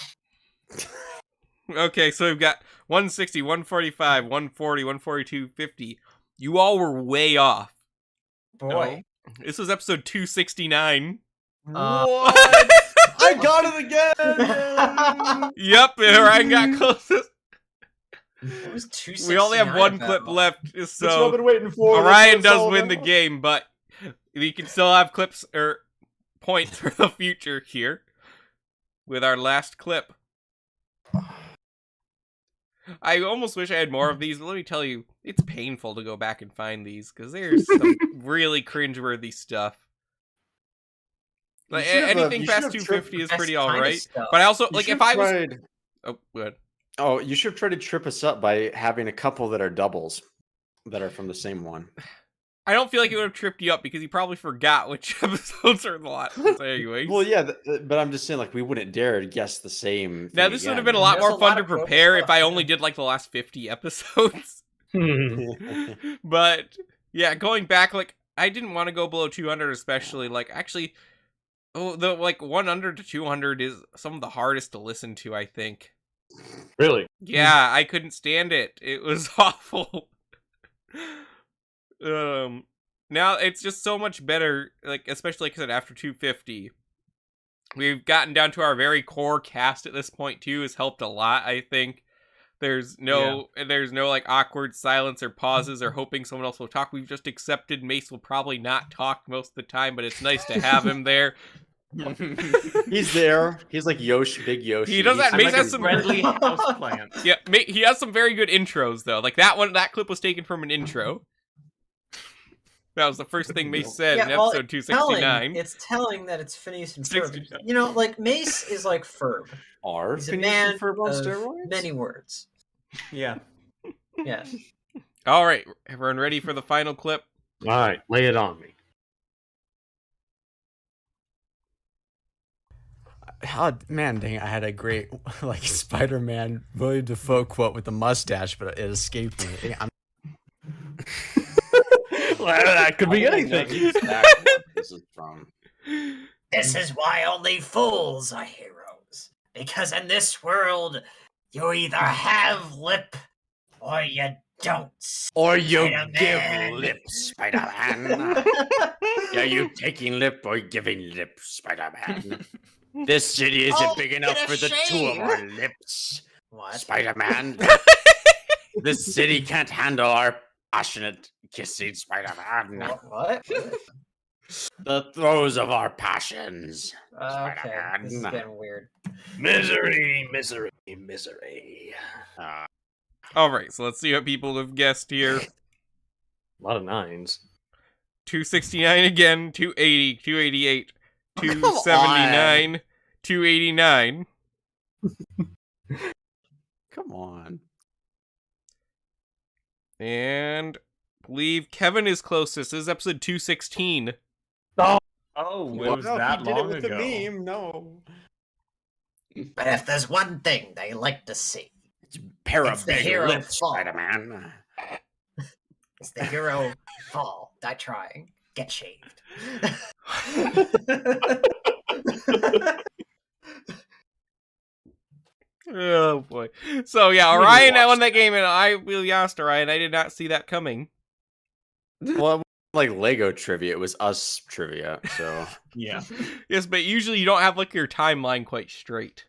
Okay, so we've got 160, 145, 140, 142, 50. You all were way off. Boy. This was episode 269. What? I got it again! Yep, Ryan got closest. It was 269 We only have one at that clip moment. left, That's what I've so been waiting for. Orion That's does all win I the know. game, but we can still have clips or points for the future here with our last clip. I almost wish I had more of these, but let me tell you, it's painful to go back and find these because there's some really cringeworthy stuff. Like, You should have, anything you past should have 250 is Best pretty kind of alright. stuff. But I also, You like, should if I was... tried- Oh, good. Oh, you should have tried to trip us up by having a couple that are doubles that are from the same one. I don't feel like it would have tripped you up because you probably forgot which episodes are the last ones anyway. Well, yeah, but I'm just saying, like, we wouldn't dare to guess the same. Now, thing this would have again. been a lot There's more a fun lot to of broken prepare if stuff, I only yeah. did, like, the last 50 episodes. Hmm. But, yeah, going back, like, I didn't want to go below 200, especially, like, actually, the, like, 100 to 200 is some of the hardest to listen to, I think. Really? Yeah, I couldn't stand it. It was awful. Now it's just so much better, like, especially, like I said, after 250. We've gotten down to our very core cast at this point, too, has helped a lot, I think. There's no, like, awkward silence or pauses or hoping someone else will talk. We've just accepted Mace will probably not talk most of the time, but it's nice to have him there. He's there. He's like Yoshi, big Yoshi. He does that. I'm Mace like has a some friendly house plant. Yeah, he has some very good intros though. Like that clip was taken from an intro. That was the first thing Mace said in well, episode 269. It's telling that it's Phineas and Ferb. 69. You know, like Mace is like Ferb. Are He's a Phineas man and Ferb on of steroids? many words. Yeah. Yes. All right, everyone ready for the final clip? All right, lay it on me. Oh, man, dang it. I had a great, like, Spider-Man William Dafoe quote with the mustache, but it escaped me. Dang, Well, that could be I don't know anything. exactly what this is from. This is why only fools are heroes. Because in this world, you either have lip or you Don't. Or you Spider-Man. give lip, Spider-Man. Are you taking lip or giving lip, Spider-Man? This city isn't big enough get a for the two of shave. our lips, What? Spider-Man. This city can't handle our passionate kissing, Spider-Man. What? The throes of our passions. Okay, this is getting weird. Misery, misery, misery. All right, so let's see what people have guessed here. A lot of 9s. 269 again, 280, 288, 279, 289. Come on. And I believe Kevin is closest. This is episode 216. Oh, Well, it was no, that he did long it with ago. the meme. No. But if there's one thing they like to see, Pair It's of the big hero lips, fall. Spider-Man. it's the hero fall, die trying, get shaved. Oh boy. So yeah, Orion won that game, and I will be honest, Orion, I did not see that coming. Well, like Lego trivia, it was us trivia. So Yeah. Yes, but usually you don't have like your timeline quite straight.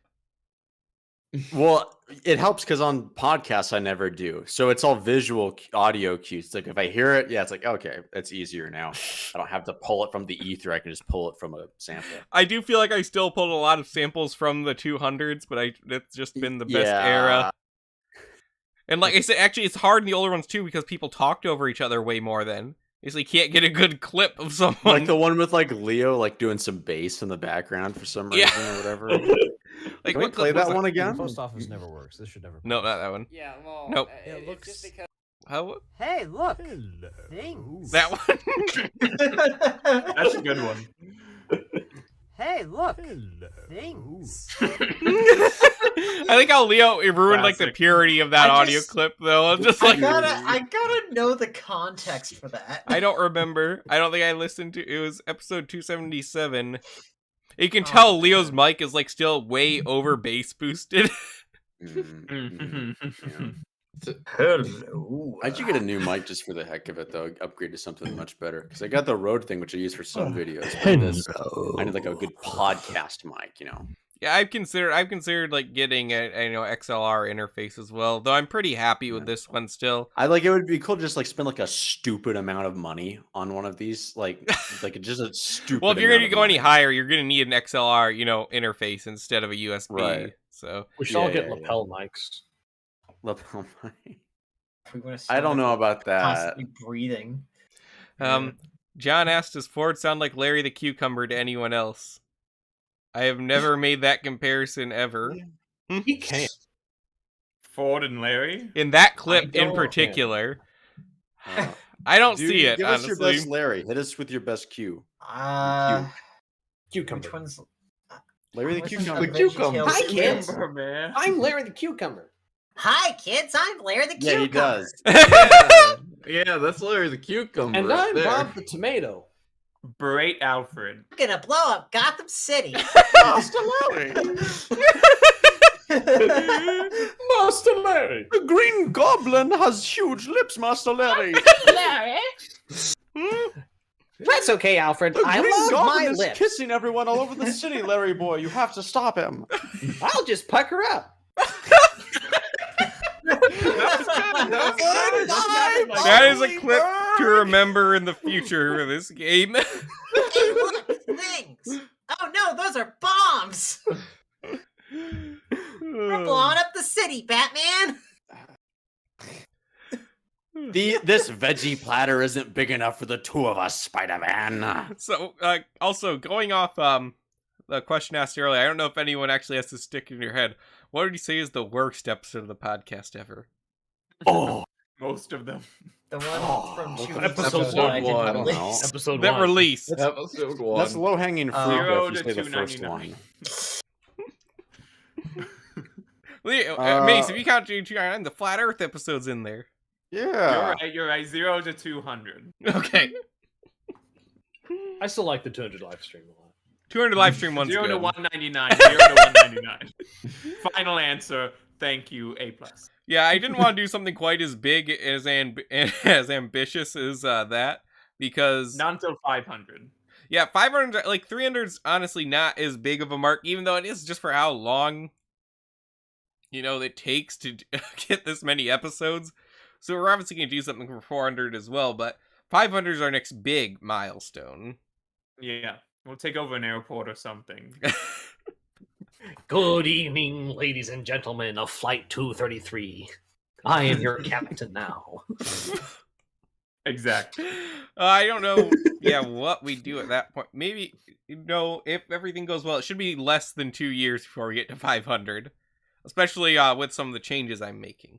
well, it helps because on podcasts I never do. So it's all visual audio cues. Like if I hear it, yeah, it's like okay, it's easier now. I don't have to pull it from the ether. I can just pull it from a sample. I do feel like I still pulled a lot of samples from the 200s, but it's just been the best era. And like I said, actually, it's hard in the older ones too because people talked over each other way more then. You can't get a good clip of someone. Like the one with like Leo like doing some bass in the background for some reason or whatever. Like Can we what play clip was that one The again? post office never works. This should never. No, not that one. Yeah, well, Nope. it looks- just because. How? Hey, look. Hello. Things. That one? That's a good one. Hey, look. Hello. Things. I think how Leo ruined like the Classic. purity of that I audio just- clip though. I'm just I like gotta know the context for that. I don't remember. I don't think I listened to it was episode 277. You can Oh, tell Leo's mic is like still way over bass boosted. Hello. I should get a new mic just for the heck of it, though. Upgrade to something much better because I got the Rode thing, which I use for some videos. But this, I need like a good podcast mic, you know. Yeah, I've considered like getting a XLR interface as well. Though I'm pretty happy with this one still. I like it would be cool to just like spend like a stupid amount of money on one of these, like just a stupid. Well, if you're gonna amount of go any money. higher, you're gonna need an XLR, interface instead of a USB. Right. So We should all get Yeah. lapel mics. Lapel mic. We wanna I sound don't like know we're about that. Constantly breathing. John asked, does Ford sound like Larry the Cucumber to anyone else? I have never made that comparison ever. He can't. Ford and Larry. In that clip in don't- particular, Uh, I don't dude, see it, give us your honestly. best Larry. Hit us with your best cue. Cucumber. Which one's Larry the which one's Cucumber. the VeggieTales Hi, kids. Remember, man. I'm Larry the Cucumber. Hi, kids. I'm Larry the Yeah, Cucumber. he does. Yeah, that's Larry the Cucumber. And right I'm there. Bob the Tomato. Berate Alfred. I'm gonna blow up Gotham City. Master Larry. Master Larry. The Green Goblin has huge lips, Master Larry. Larry. That's okay, Alfred. The I Green love Goblin my is lips. kissing everyone all over the city, Larry boy. You have to stop him. I'll just pucker up. That is a clip to remember in the future for this game. Hey, look, things. Oh no, those are bombs. We're blowing up the city, Batman. This veggie platter isn't big enough for the two of us, Spider-Man. So, also going off the question asked earlier, I don't know if anyone actually has to stick in your head. What would you say is the worst episode of the podcast ever? Oh, Most of them. the one from 2 weeks Episode ago that I didn't one. I don't release? know. Episode That 1. released. Episode 1. That's low hanging fruit. 0 if you to say the first $2.99. one. Mace, if you count the Flat Earth episode's in there. Yeah. You're right. 0 to 200. Okay. I still like the 200 live stream a lot. 200 live stream one's 0 good. to 199. 0 to 199. Final answer. Thank you. A+. Yeah, I didn't want to do something quite as big as as ambitious as that, because Not until 500. yeah, 500, like 300's honestly not as big of a mark, even though it is just for how long, it takes to get this many episodes. So we're obviously going to do something for 400 as well, but 500 is our next big milestone. Yeah, we'll take over an airport or something. Good evening, ladies and gentlemen of Flight 233. I am your captain now. Exactly. I don't know, what we do at that point. Maybe, if everything goes well, it should be less than 2 years before we get to 500. Especially with some of the changes I'm making.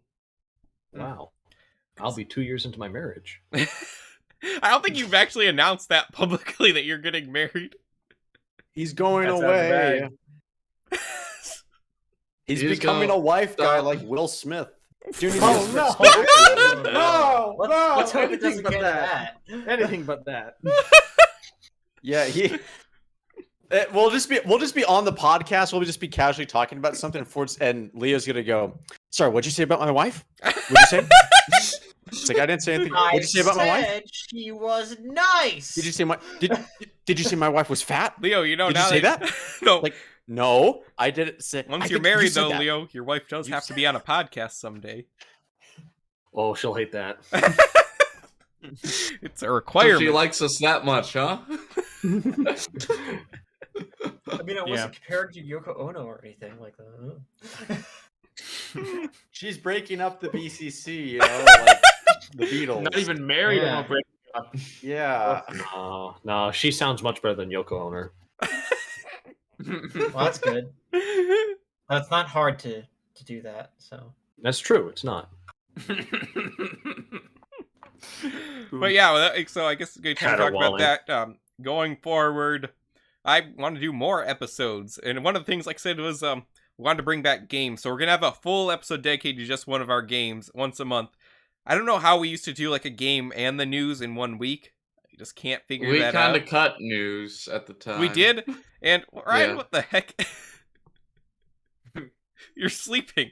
Wow. I'll be 2 years into my marriage. I don't think you've actually announced that publicly that you're getting married. He's going That's away. He's He's becoming gonna a wife guy stop. like Will Smith. Dude, Oh, no. No, Let's hope it anything doesn't but get that. that. Anything but that. Yeah, we'll just be on the podcast. We'll just be casually talking about something, and Leo's gonna go, "Sorry, what'd you say about my wife? What'd you say?" It's like, I didn't say anything. What'd you say about my wife? She was nice. Did you say did you say my wife was fat? Leo, Did now you say that? No. Like, no, I didn't say. Once I you're think married, you said though, that. Leo, your wife does have to be on a podcast someday. Oh, she'll hate that. It's a So requirement. she likes us that much, huh? I mean, I wasn't compared to Yoko Ono or anything like that. She's breaking up the BCC, like the Beatles. Not even married and we're breaking up. Yeah. No, she sounds much better than Yoko Ono. Well, that's good. It's not hard to do that. So That's true. It's not. But yeah, so I guess it's a good time to talk about Caterwauling. that. Going forward, I want to do more episodes, and one of the things, like I said, was we wanted to bring back games. So we're gonna have a full episode dedicated to just one of our games once a month. I don't know how we used to do like a game and the news in 1 week. I just can't figure We that kind out. of cut news at the time. We did, and Ryan, Yeah. what the heck? You're sleeping.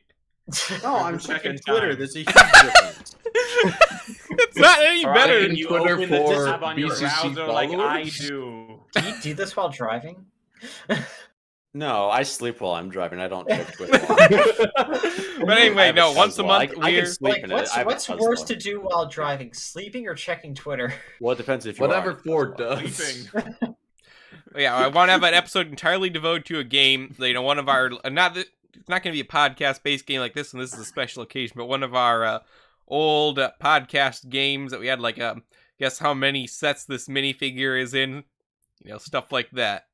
No, I'm The second checking Twitter. time. There's a huge difference. It's not any Or better. can you Twitter open the for tab on your BCC browser like I followers? do? do you do this while driving? No, I sleep while I'm driving. I don't check Twitter. But anyway, no, once a month I we're can sleep Like, in it. I have a what's Tesla. worse to do while driving, sleeping or checking Twitter? Well, it depends if you Whatever are. Ford does. Sleeping. Yeah, I want to have an episode entirely devoted to a game. One of our it's not going to be a podcast-based game like this one. This is a special occasion, but one of our old podcast games that we had, like guess how many sets this minifigure is in, stuff like that.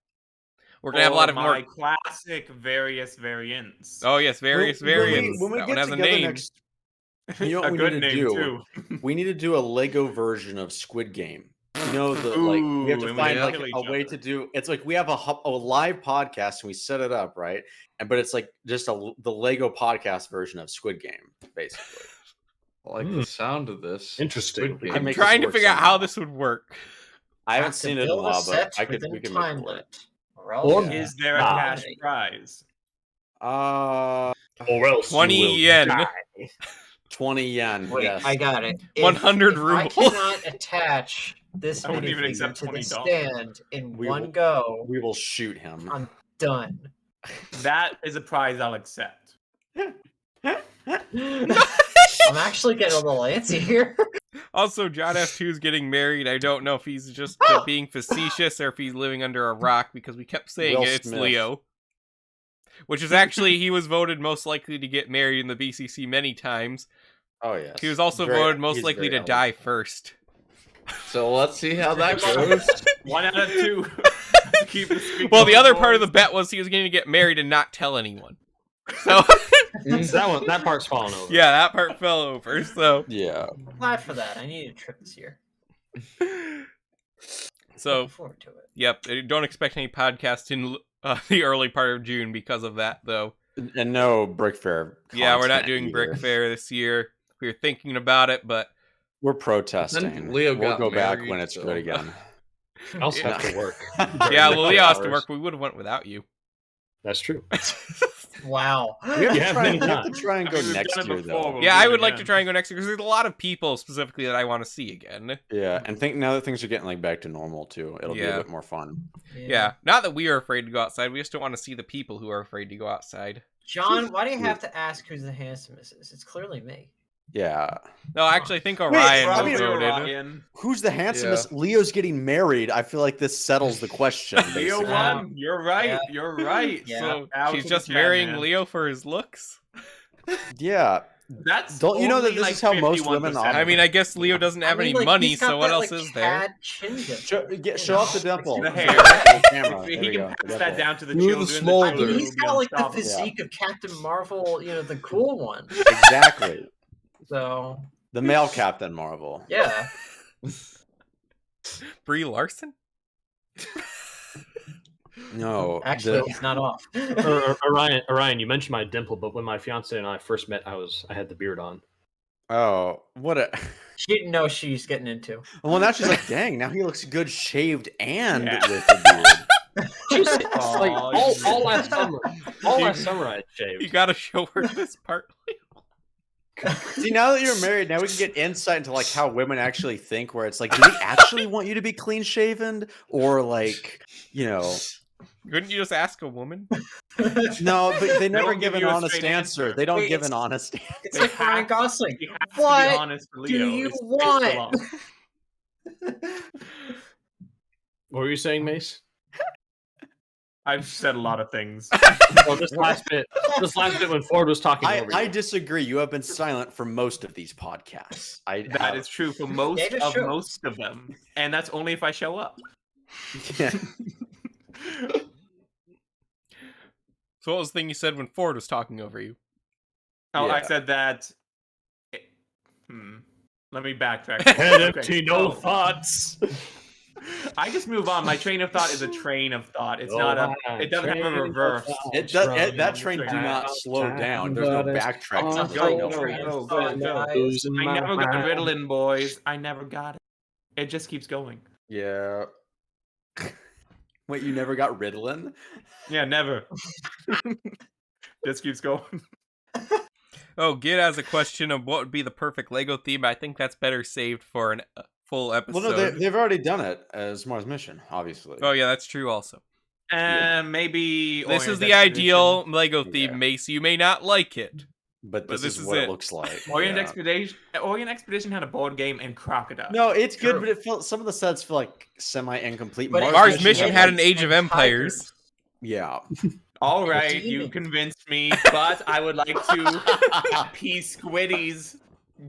We're gonna have a lot of my more. classic various variants. Oh yes, various variants. When we That one get has a together name. next, you know what A we good need to name do? too. We need to do a Lego version of Squid Game. We have to Ooh, and we find like kill each a way other. to do. It's like we have a live podcast and we set it up right, but it's like just the Lego podcast version of Squid Game, basically. I like the sound of this. Interesting. Squid Game. I'm make trying this to work figure out how somehow. this would work. I haven't Have to seen it in a build while, set but within we a can time make it work. limit. Or else, Or- Is there a Nah. cash prize? Or else 20 you will yen. die. 20 yen. wait, Yes. I got it. 100 I rubles. cannot attach this I wouldn't even minifigure accept to the $20. stand in We one will- go. We will shoot him. I'm done. That is a prize I'll accept. I'm actually getting a little antsy here. Also, John S2 is getting married. I don't know if he's just being facetious or if he's living under a rock because we kept saying Will it's Smith. Leo. Which is actually, he was voted most likely to get married in the BCC many times. Oh yes. He was also voted most likely to die first. So let's see how that goes. 1 out of 2. Keep the streak Well, the going, other part of the boys. bet was he was going to get married and not tell anyone. So, that part's falling over. yeah, that part fell over. So, Yeah. Glad for that. I need a trip this year. so Looking forward to it. yep. Don't expect any podcast in the early part of June because of that, though. And no Brick Fair. Yeah, we're not content doing either. Brick Fair this year. We were thinking about it, but We're protesting. Then Leo we'll got go back married, when it's so- good again. I also have to work. yeah, During Leo has to hours. work. We would have went without you. That's true. Wow. We have, You to, have try, many we have to times. try and I go mean, we've next done it year, before, though. but Yeah, we'll I do it would like to again. try and go next year because there's a lot of people specifically that I want to see again. Yeah, and think now that things are getting like back to normal too, it'll be a Yeah. bit more fun. Yeah, not that we are afraid to go outside. We just don't want to see the people who are afraid to go outside. John, why do you have to ask who's the handsomest? It's clearly me. Yeah. No, actually, I think Wait, Orion I will mean, vote in. Ryan. Who's the handsomest? Leo's getting married. I feel like this settles the question. Leo basically. won. You're right. Yeah. You're right. Yeah. So Out she's to the just chat, marrying man. Leo for his looks? Yeah. That's Don't you know that only, this is how most women 51%. are? I mean, I guess Leo doesn't have any money, he's got so what that, else like, is there? Cad chin dip, Show off the dimple. The hair. Camera. If There he we can go. pass Dimple. that down to the Smooth children. smolder. I mean, he's will be got like the unstoppable. physique of Captain Marvel, the cool one. Exactly. So The male Captain Marvel. yeah, Brie Larson? No. actually, the- he's not off. Orion, you mentioned my dimple, but when my fiance and I first met, I had the beard on. Oh, what a. She didn't know she's getting into. Well, now she's like, dang, now he looks good shaved and Yeah. with the beard. She's like Oh, all last summer. All last summer I shaved. You gotta show her this part. See, now that you're married, now we can get insight into like how women actually think. Where it's like, do they actually want you to be clean shaven, or like, Couldn't you just ask a woman? no? But they never don't give give an you a honest straight answer. answer. They don't Wait, give it's- an honest answer. It's They like Ryan have- Gosling. You have to What be honest for do Leo. you It's want? the law. What were you saying, Mace? I've said a lot of things. Well, this last bit when Ford was talking over I you. disagree. You have been silent for most of these podcasts. That is true for most Yeah, of sure. most of them, and that's only if I show up. Yeah. So what was the thing you said when Ford was talking over you? Oh, I Yeah. said that. Let me backtrack. Head Okay, empty, no so- thoughts. I just move on. My train of thought is a train of thought. It's not a. It doesn't have a reverse. That train do not slow down. There's no backtrack. It's a Go, whole go, train go, of go, thought, go. guys. I never got Ritalin, boys. I never got it. It just keeps going. Yeah. Wait, you never got Ritalin? Yeah, never. Just keeps going. Oh, Gid has a question of what would be the perfect Lego theme. I think that's better saved for a full episode. Well, no, they've already done it as Mars Mission, obviously. Oh yeah, that's true also. And maybe This is Orient the Expedition. ideal Lego Yeah. theme, Mace. You may not like it. But this this is is what it. it looks like. Orient Yeah. Expedition. Orient Expedition had a board game and Crocodile. No, it's good, True. but it felt some of the sets feel like semi-incomplete. But Mars Mission had an Age of and Empires. tigers. Yeah. All right, you Demon. convinced me, but I would like to piece Squiddy's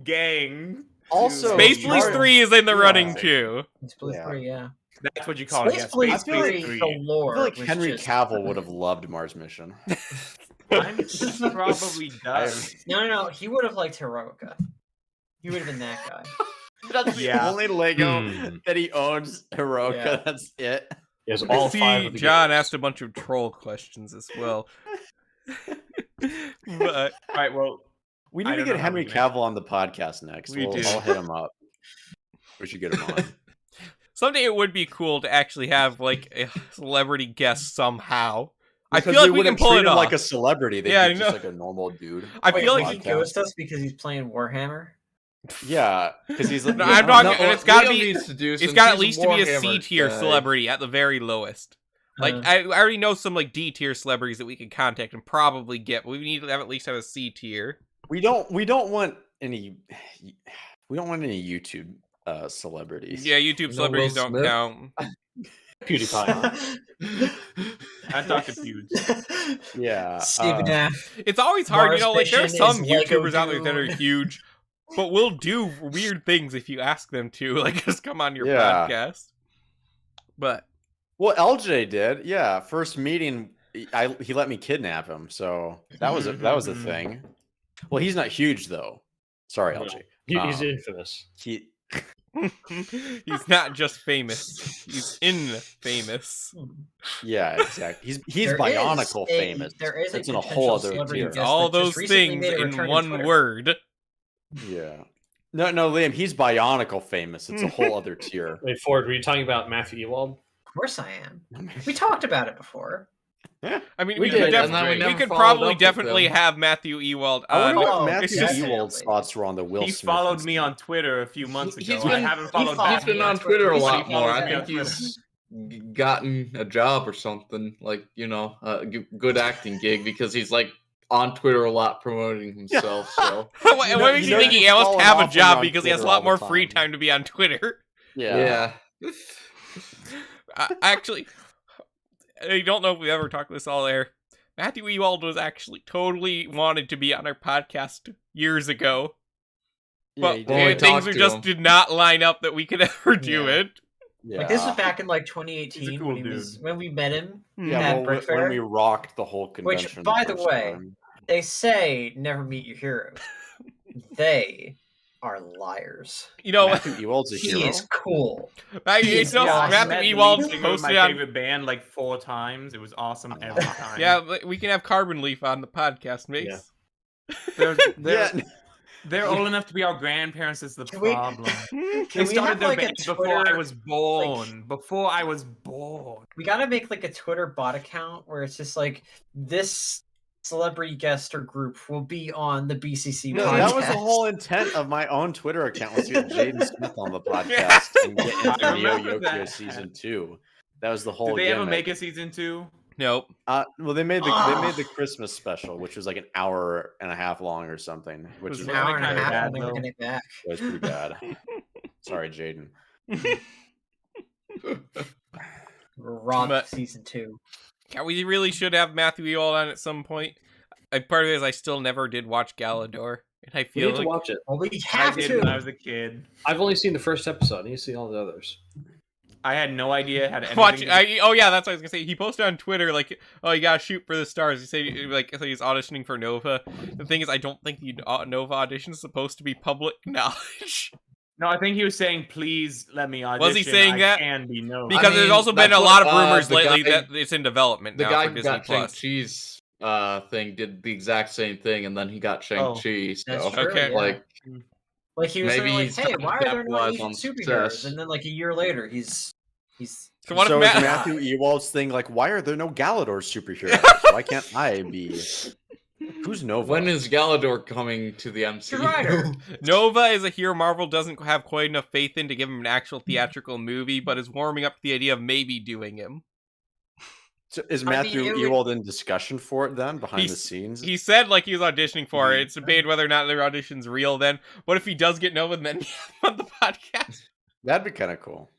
gang. Also, Space Police Mario- 3 is in the Yeah. running too. It's Police Yeah. 3, yeah. That's what you call it. Space Yeah, Police Space I feel 3, Police the 3. lore. I feel like was Henry just- Cavill would have loved Mars Mission. He probably does. No. He would have liked Heroica. He would have been that guy. That's the Yeah. only Lego Hmm. that he owns. Heroica. Yeah. That's it. He has I all see 5 of the John games. asked a bunch of troll questions as well. But All right, well, We I need to don't get know how Henry we can answer Cavill on the podcast next. We do. I'll hit him up. We should get him on. someday it would be cool to actually have like a celebrity guest somehow. I Because feel like they we can wouldn't pull treat it him off. like a celebrity. They'd Yeah, be I just know. like a normal dude. I Wait, feel would like he podcast. ghost us because he's playing Warhammer? Yeah, because he's. No, I'm talking- and it's gotta Leo be- needs to do it's since got at he's least to be a Warhammer C tier guy. celebrity at the very lowest. Like I already know some like D tier celebrities that we could contact and probably get, but we need to have at least have a C tier. We don't want any. We don't want any YouTube celebrities. Yeah, YouTube No celebrities Will don't Smith? count. PewDiePie. I talked to Feuds. Yeah. Stephen F. It's always hard, Mars you know, like there's Mission some is Lego YouTubers out there that are Dune. huge, but will do weird things if you ask them to, like just come on your Yeah. podcast. But Well, LJ did. Yeah, first meeting, he let me kidnap him, so that was a thing. Well, he's not huge though. Sorry, No. LJ. He's infamous. He. he's not just famous; he's infamous. Yeah, exactly. He's There bionicle is a- famous. there is a That's in a whole potential other celebrity tier. guest All that just those recently things made a in return on one Twitter. word. Yeah. No, Liam. He's bionicle famous. It's a whole other tier. Wait, Ford, were you talking about Matthew Ewald? Of course I am. We talked about it before. I mean, We we did, could, and then we we never could followed probably up with definitely him. have Matthew Ewald I wonder on. what It's Matthew just- Ewald's thoughts were on the Will He Smith. followed me on Twitter a few months ago. He's I been- haven't he followed fo- back. He's been yet. on Twitter a He lot more. follows I me on think Twitter. he's gotten a job or something, like, you know, a good acting gig, because he's like on Twitter a lot promoting himself. So What makes you think he must have a job because he has a lot more free time to be on Twitter? Yeah. Actually, I don't know if we ever talked this all there. Matthew Ewald was actually totally wanted to be on our podcast years ago. But things just did not line up that we could ever do it. Like this was back in like 2018 cool when we met him Yeah, at well, Brick Fair. when we rocked the whole convention. Which, by the first way, time. they say never meet your heroes. They are liars. You know, Matthew Ewald's a he hero. is cool. Matthew Ewald With posted my on. favorite band like 4 times. It was awesome every time. Yeah, but we can have Carbon Leaf on the podcast, Mace. They're old enough to be our grandparents. Is the problem? They we started have, their like, a band before Twitter, I was born. Before I was born. We gotta make like a Twitter bot account where it's just like this celebrity guest or group will be on the BCC No, podcast. that was the whole intent of my own Twitter account, was to get Jaden Smith on the podcast and get into I Neo remember Yokio that. season 2. That was the whole. Did they ever gimmick. make a season 2? Nope. Well, they made the Christmas special, which was like an hour and a half long or something. Which was is an hour and a pretty half, bad, and they were though. getting it back. It was pretty bad. Sorry, Jaden. Robbed But- season 2. Yeah, we really should have Matthew Ewald on at some point. Part of it is I still never did watch Galador, and I We feel need to watch it. Well, we I have did to. when I was a kid. I've only seen the first episode. I need to see all the others. I had no idea how to watch. Oh yeah, that's what I was gonna say. He posted on Twitter like, "Oh, you gotta shoot for the stars." He said like he's auditioning for Nova. The thing is, I don't think the Nova audition is supposed to be public knowledge. No, I think he was saying, "Please let me audition." Was he saying I that? Can be no. Because there's also been a lot of rumors lately that it's in development The now guy for who Disney got Plus. Shang-Chi's thing did the exact same thing, and then he got Shang-Chi. That's So, true, Okay. yeah. like he was maybe like, he's "Hey, trying to why are there no capitalize Asian on superheroes?" success. And then like a year later, he's So what So if is Matthew Ewald's thing like, why are there no Galador superheroes? Why can't I be? Who's Nova? When is Galador coming to the MCU? Nova is a hero Marvel doesn't have quite enough faith in to give him an actual theatrical movie, but is warming up to the idea of maybe doing him. So is I mean, Matthew it would- Ewald in discussion for it then, behind the He's- scenes? He said like he was auditioning for it. It's debated whether or not their audition's real. Then what if he does get Nova and then we have him on the podcast? That'd be kind of cool.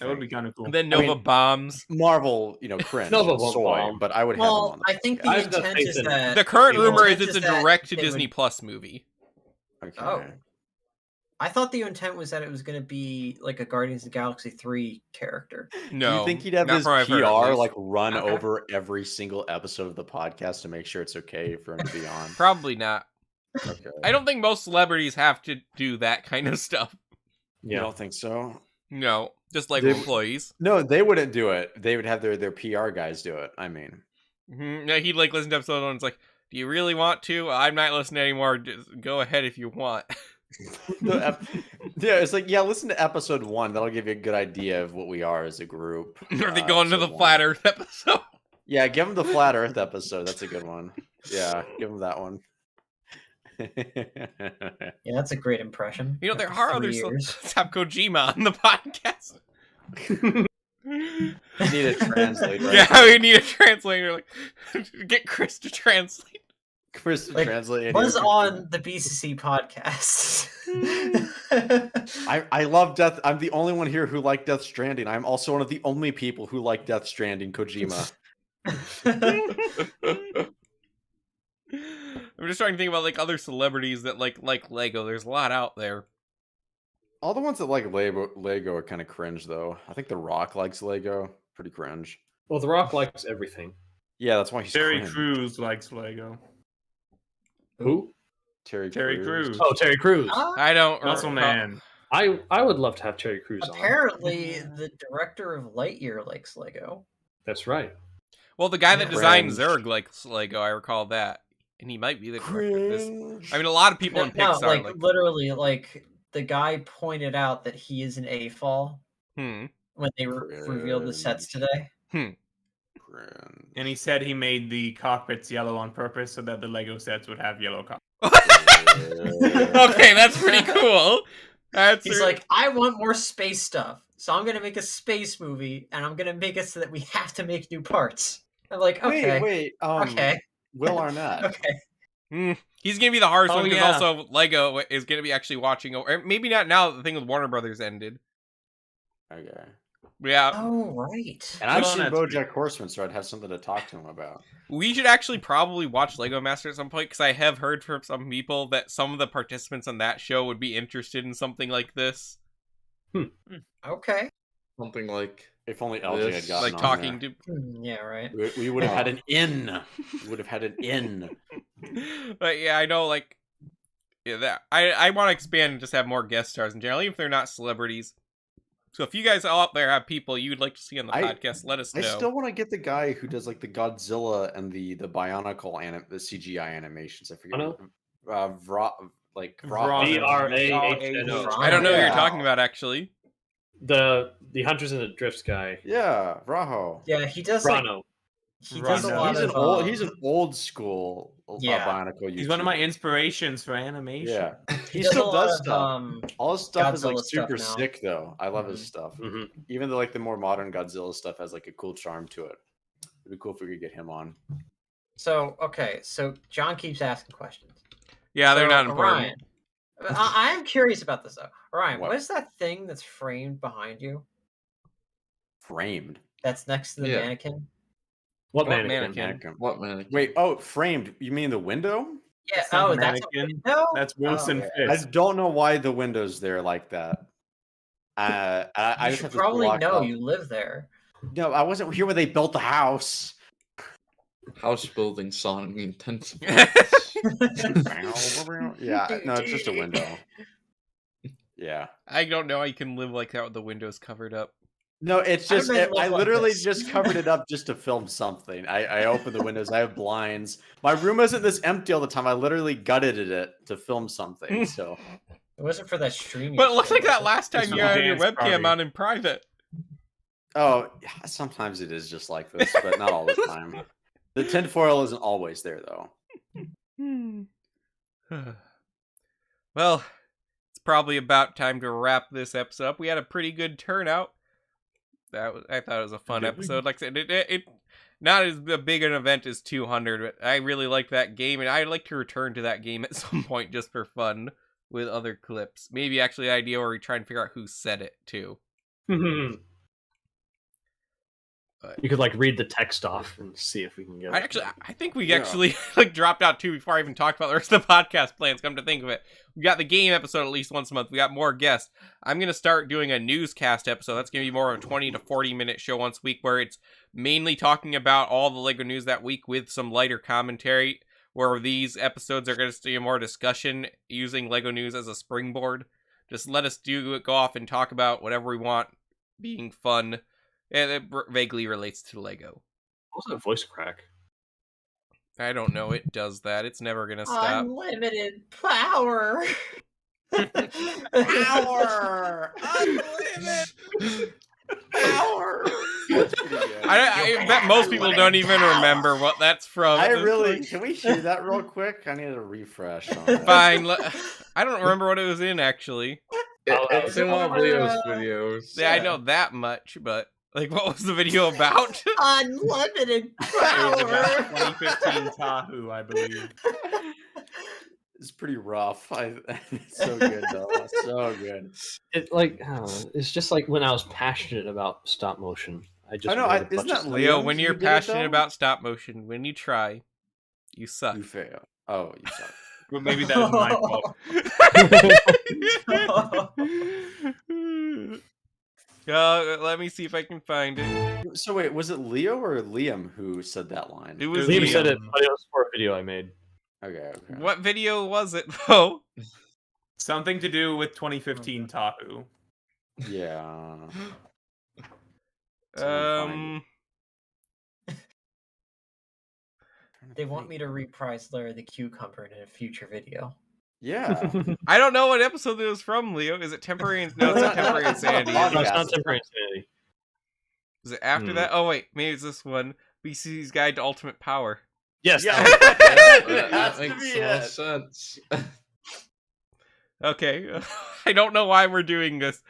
That would be kind of cool. And then Nova bombs. Marvel, cringe. Nova and won't soy, bomb. but I would have him on Well, the I think the I have no intent faith is in it. that The current the rumor is intent it's a that direct to they Disney would- Plus movie. Okay. Oh, I thought the intent was that it was going to be like a Guardians of the Galaxy 3 character. No, Do you think he'd have not his from what I've heard, at PR least. like run Okay. over every single episode of the podcast to make sure it's okay for him to be on? Probably not. Okay. I don't think most celebrities have to do that kind of stuff. You don't think so? No, just like They- employees. No, they wouldn't do it. They would have their PR guys do it. I mean, Yeah, he'd like listen to episode 1 and it's like, do you really want to? I'm not listening anymore. Just go ahead if you want. yeah, it's like, yeah, listen to episode 1. That'll give you a good idea of what we are as a group. Or they go into the episode 1. Flat Earth episode. Yeah, give them the Flat Earth episode. That's a good one. Yeah, give them that one. Yeah, that's a great impression. You know, there After are 3 other years. let's have Kojima on the podcast. You need a translator. Yeah, we need a translator. Like, get Chris to translate. Chris to Like, translate. was on the BCC podcast. I love Death. I'm the only one here who liked Death Stranding. I'm also one of the only people who like Death Stranding, Kojima. I'm just trying to think about like other celebrities that like Lego. There's a lot out there. All the ones that like Lego are kind of cringe, though. I think The Rock likes Lego. Pretty cringe. Well, The Rock likes everything. Yeah, that's why he's Terry cringe. Crews likes Lego. Who? Terry Terry Crews. Crews. Oh, Terry Crews. I don't. Muscle Man. I would love to have Terry Crews on. Apparently, the director of Lightyear likes Lego. That's right. Well, the guy that designed Cringe. Zurg likes Lego. I recall that, and he might be the director of this. I mean, a lot of people in No, Pixar like, like. literally, like the guy pointed out that he is an AFOL Hmm. when they revealed the sets today. blueprint. And he said he made the cockpits yellow on purpose so that the Lego sets would have yellow cockpits. Okay, that's pretty cool. He's like, I want more space stuff, so I'm gonna make a space movie, and I'm gonna make it so that we have to make new parts. I'm like, okay, Wait, okay, Will Arnett. okay. He's gonna be the hardest Oh, one because yeah. also Lego is gonna be actually watching, or maybe not now. The thing with Warner Brothers ended. Okay. Yeah, Oh right. And I've Will seen Arnett's BoJack Horseman, so I'd have something to talk to him about. we should actually probably watch Lego Master at some point because I have heard from some people that some of the participants on that show would be interested in something like this, Okay. Something like If only LJ had gotten like on talking there. Yeah, right. We would have had an in. We would have had an in. to. But yeah, I know, like, yeah, that I want to expand and just have more guest stars in general, even if they're not celebrities. So if you guys all out there have people you'd like to see on the podcast, let us know. I still want to get the guy who does like the Godzilla and the Bionicle the CGI animations. I forget. Ano? VRAHNO. I don't know what you're talking about, actually. The Hunters and the Drifts guy. Yeah, Raho. Yeah, he does. Like, Rano. he does a lot He's of. he's an old school Yeah. Bionicle. He's one of my YouTuber. inspirations for animation. Yeah, he does a still lot does of, stuff. All his stuff is like Godzilla stuff super now. sick though. I love his stuff. Even though like the more modern Godzilla stuff has like a cool charm to it. It'd be cool if we could get him on. So okay, so John keeps asking questions. Yeah, they're So, not important. Orion, I am curious about this though. Orion, What? what is that thing that's framed behind you? Framed. That's next to the Yeah. mannequin. What What mannequin? Mannequin. what mannequin? Wait, oh, framed. You mean the window? Yeah. That's not Oh, a that's a mannequin. window. That's Wilson Oh, I Fisk. don't know why the window's there like that. I You just should have to probably block know. up. You live there. No, I wasn't here when they built the house. House building sonic intensive. Yeah, no, it's just a window. Yeah. I don't know how you can live like that with the windows covered up. No, it's I just don't know I what literally this- just covered it up just to film something. I opened the windows. I have blinds. My room isn't this empty all the time. I literally gutted it to film something. So It wasn't for that stream. But it looks like yesterday, that was it? last time It's you not had your dance webcam party. on in private. oh, yeah, sometimes it is just like this, but not all the time. The tinfoil isn't always there though. Well, it's probably about time to wrap this episode up. We had a pretty good turnout. I thought it was a fun episode. Like I said, it not as big an event as 200, but I really liked that game, and I'd like to return to that game at some point just for fun with other clips. Maybe actually an idea where we try and figure out who said it too. You could like read the text off and see if we can get. I think we actually like dropped out too before I even talked about the rest of the podcast plans. Come to think of it, we got the game episode at least once a month. We got more guests. I'm gonna start doing a newscast episode. That's gonna be more of a 20 to 40 minute show once a week, where it's mainly talking about all the Lego news that week with some lighter commentary. Where these episodes are gonna be more discussion using Lego news as a springboard. Just let us go off and talk about whatever we want, being fun. And it vaguely relates to Lego. What was that voice crack? I don't know. It does that. It's never gonna stop. Unlimited power. Power! Unlimited power! I bet most people don't even remember what that's from. I really can we hear that real quick? I need a refresh on that. Fine. I don't remember what it was in actually. It's in one of Leo's videos. Yeah, I know that much, but like, what was the video about? Unlimited It was about power. 2015 Tahoe, I believe. It's pretty rough. It's so good though. So good. It like it's just like when I was passionate about stop motion. I just I know, read a isn't bunch of that stuff. Leo, Liam when who you're did it, passionate though? about stop motion, when you try, you suck. You fail. Oh, you suck. But maybe that was my fault. Let me see if I can find it. So wait, was it Leo or Liam who said that line? It was Liam Liam. said it, but it was for a video I made. Okay. What video was it though? Something to do with 2015 Tahoe. Yeah. They want me to reprise Larry the Cucumber in a future video. Yeah. I don't know what episode it was from, Leo. Is it Temporary? No, it's not Temporary Insanity. No, it's not Temporary Insanity. Is it after that? Oh wait, maybe it's this one. BCC's Guide to Ultimate Power. Yes. Yeah, That to makes be no it. sense. Okay, I don't know why we're doing this,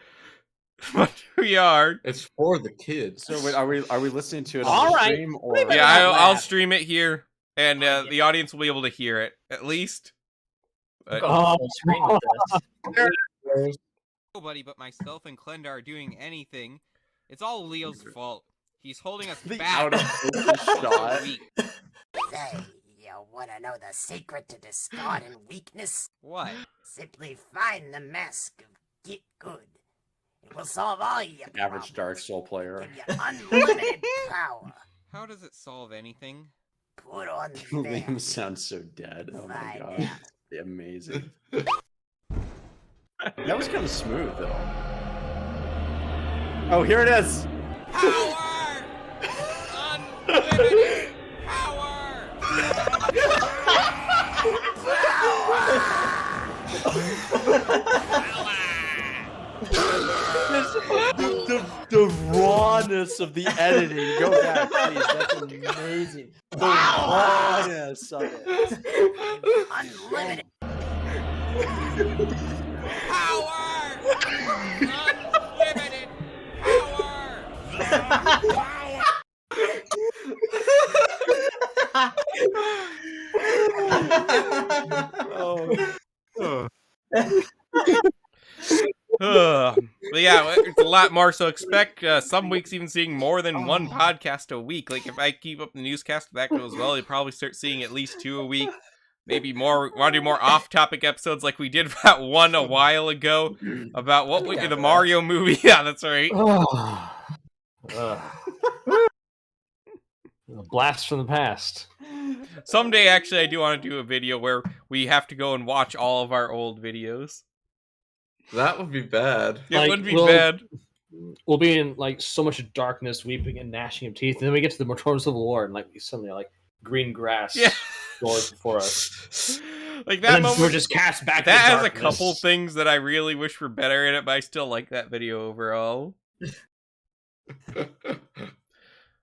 but we are. It's for the kids. So wait, are we listening to it on All the right. stream or? Yeah, I'll stream it here, and the audience will be able to hear it at least. But- Full screen with this. Nobody but myself and Klenda are doing anything. It's all Leo's fault. He's holding us The back. out of focus shot. Say, you wanna know the secret to discarding weakness? What? Simply find the mask of Get Good. It will solve all your Average Dark Soul player. Give you unlimited power. How does it solve anything? Put on the Liam sounds so dead. Oh my Find god. out. Amazing. That was kind of smooth though. Oh, here it is. Power! Unlimited power! The rawness of the editing. Go back, please. That's amazing. The rawness of it. Unlimited Power! Unlimited power! But yeah, it's a lot more. So expect some weeks even seeing more than one podcast a week. Like if I keep up the newscast, if that goes well, you'll probably start seeing at least 2 a week. Maybe more. Want to do more off-topic episodes like we did that one a while ago about what the Mario movie? Yeah, that's right. A blast from the past. Someday, actually, I do want to do a video where we have to go and watch all of our old videos. That would be bad. It would be bad. We'll be in like so much darkness, weeping and gnashing of teeth, and then we get to the Mortal Civil War, and like we suddenly are, like green grass doors before us. Like And that then moment, we're just cast back. that into has a darkness. couple things that I really wish were better in it, but I still like that video overall.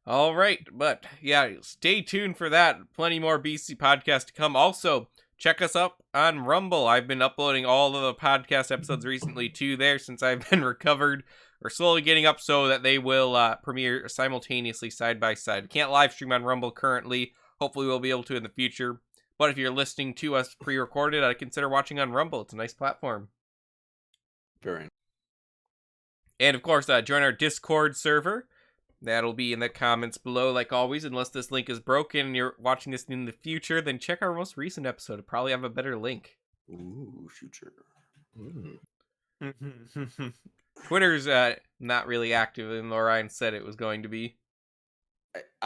All right, but yeah, stay tuned for that. Plenty more BC podcast to come. Also, check us up on Rumble. I've been uploading all of the podcast episodes recently to there since I've been recovered. We're slowly getting up so that they will premiere simultaneously side by side. Can't live stream on Rumble currently. Hopefully we'll be able to in the future. But if you're listening to us pre-recorded, I'd consider watching on Rumble. It's a nice platform. Very. And of course, join our Discord server. That'll be in the comments below, like always. Unless this link is broken and you're watching this in the future, then check our most recent episode. It'll probably have a better link. Ooh, future. Twitter's not really active, and Orion said it was going to be.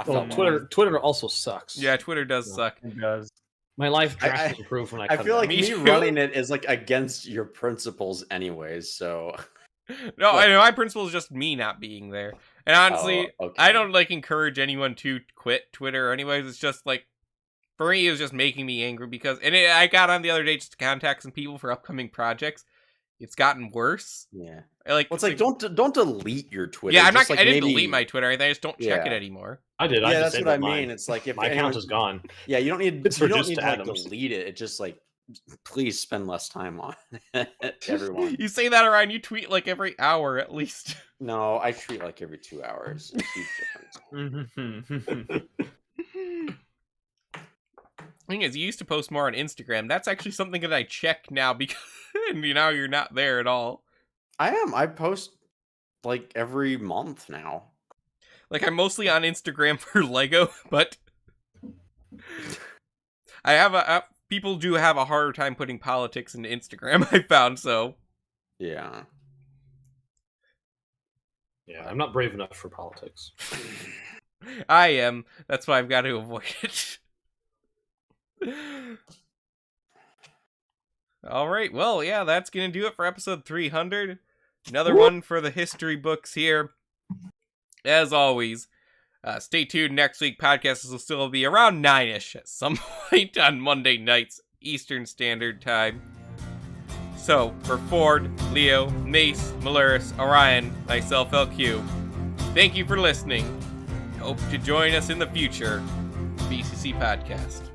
Well, Twitter also sucks. Yeah, Twitter does suck. It does. My life drastically improved when I I cut feel it like out. me running it is like against your principles anyways, so No, I know my principle is just me not being there. And honestly, okay. I don't like encourage anyone to quit Twitter anyways. It's just like, for me, it was just making me angry because, I got on the other day just to contact some people for upcoming projects. It's gotten worse. Yeah. Like, Well, it's like don't delete your Twitter. Yeah, I'm just, not. like, I didn't maybe- delete my Twitter. I just don't check it Yeah. anymore. I did. Yeah, I that's what I disabled mean. mine. It's like if My account anyone- is gone. Yeah, you don't need It's you for don't just need to like Adams. delete it. It just like please spend less time on it, everyone. You say that around, you tweet like every hour at least. No, I tweet like every 2 hours. Huge difference. Thing is, you used to post more on Instagram. That's actually something that I check now because now you're not there at all. I am. I post like every month now. Like, I'm mostly on Instagram for Lego, but I have people do have a harder time putting politics into Instagram, I found, so. Yeah. Yeah, I'm not brave enough for politics. I am. That's why I've got to avoid it. Alright, well, yeah, that's gonna do it for episode 300. Another one for the history books here. As always, stay tuned next week. Podcasts will still be around 9-ish at some point on Monday nights, Eastern Standard Time. So, for Ford, Leo, Mace, Maluris, Orion, myself, LQ, thank you for listening, hope to join us in the future. BCC Podcast.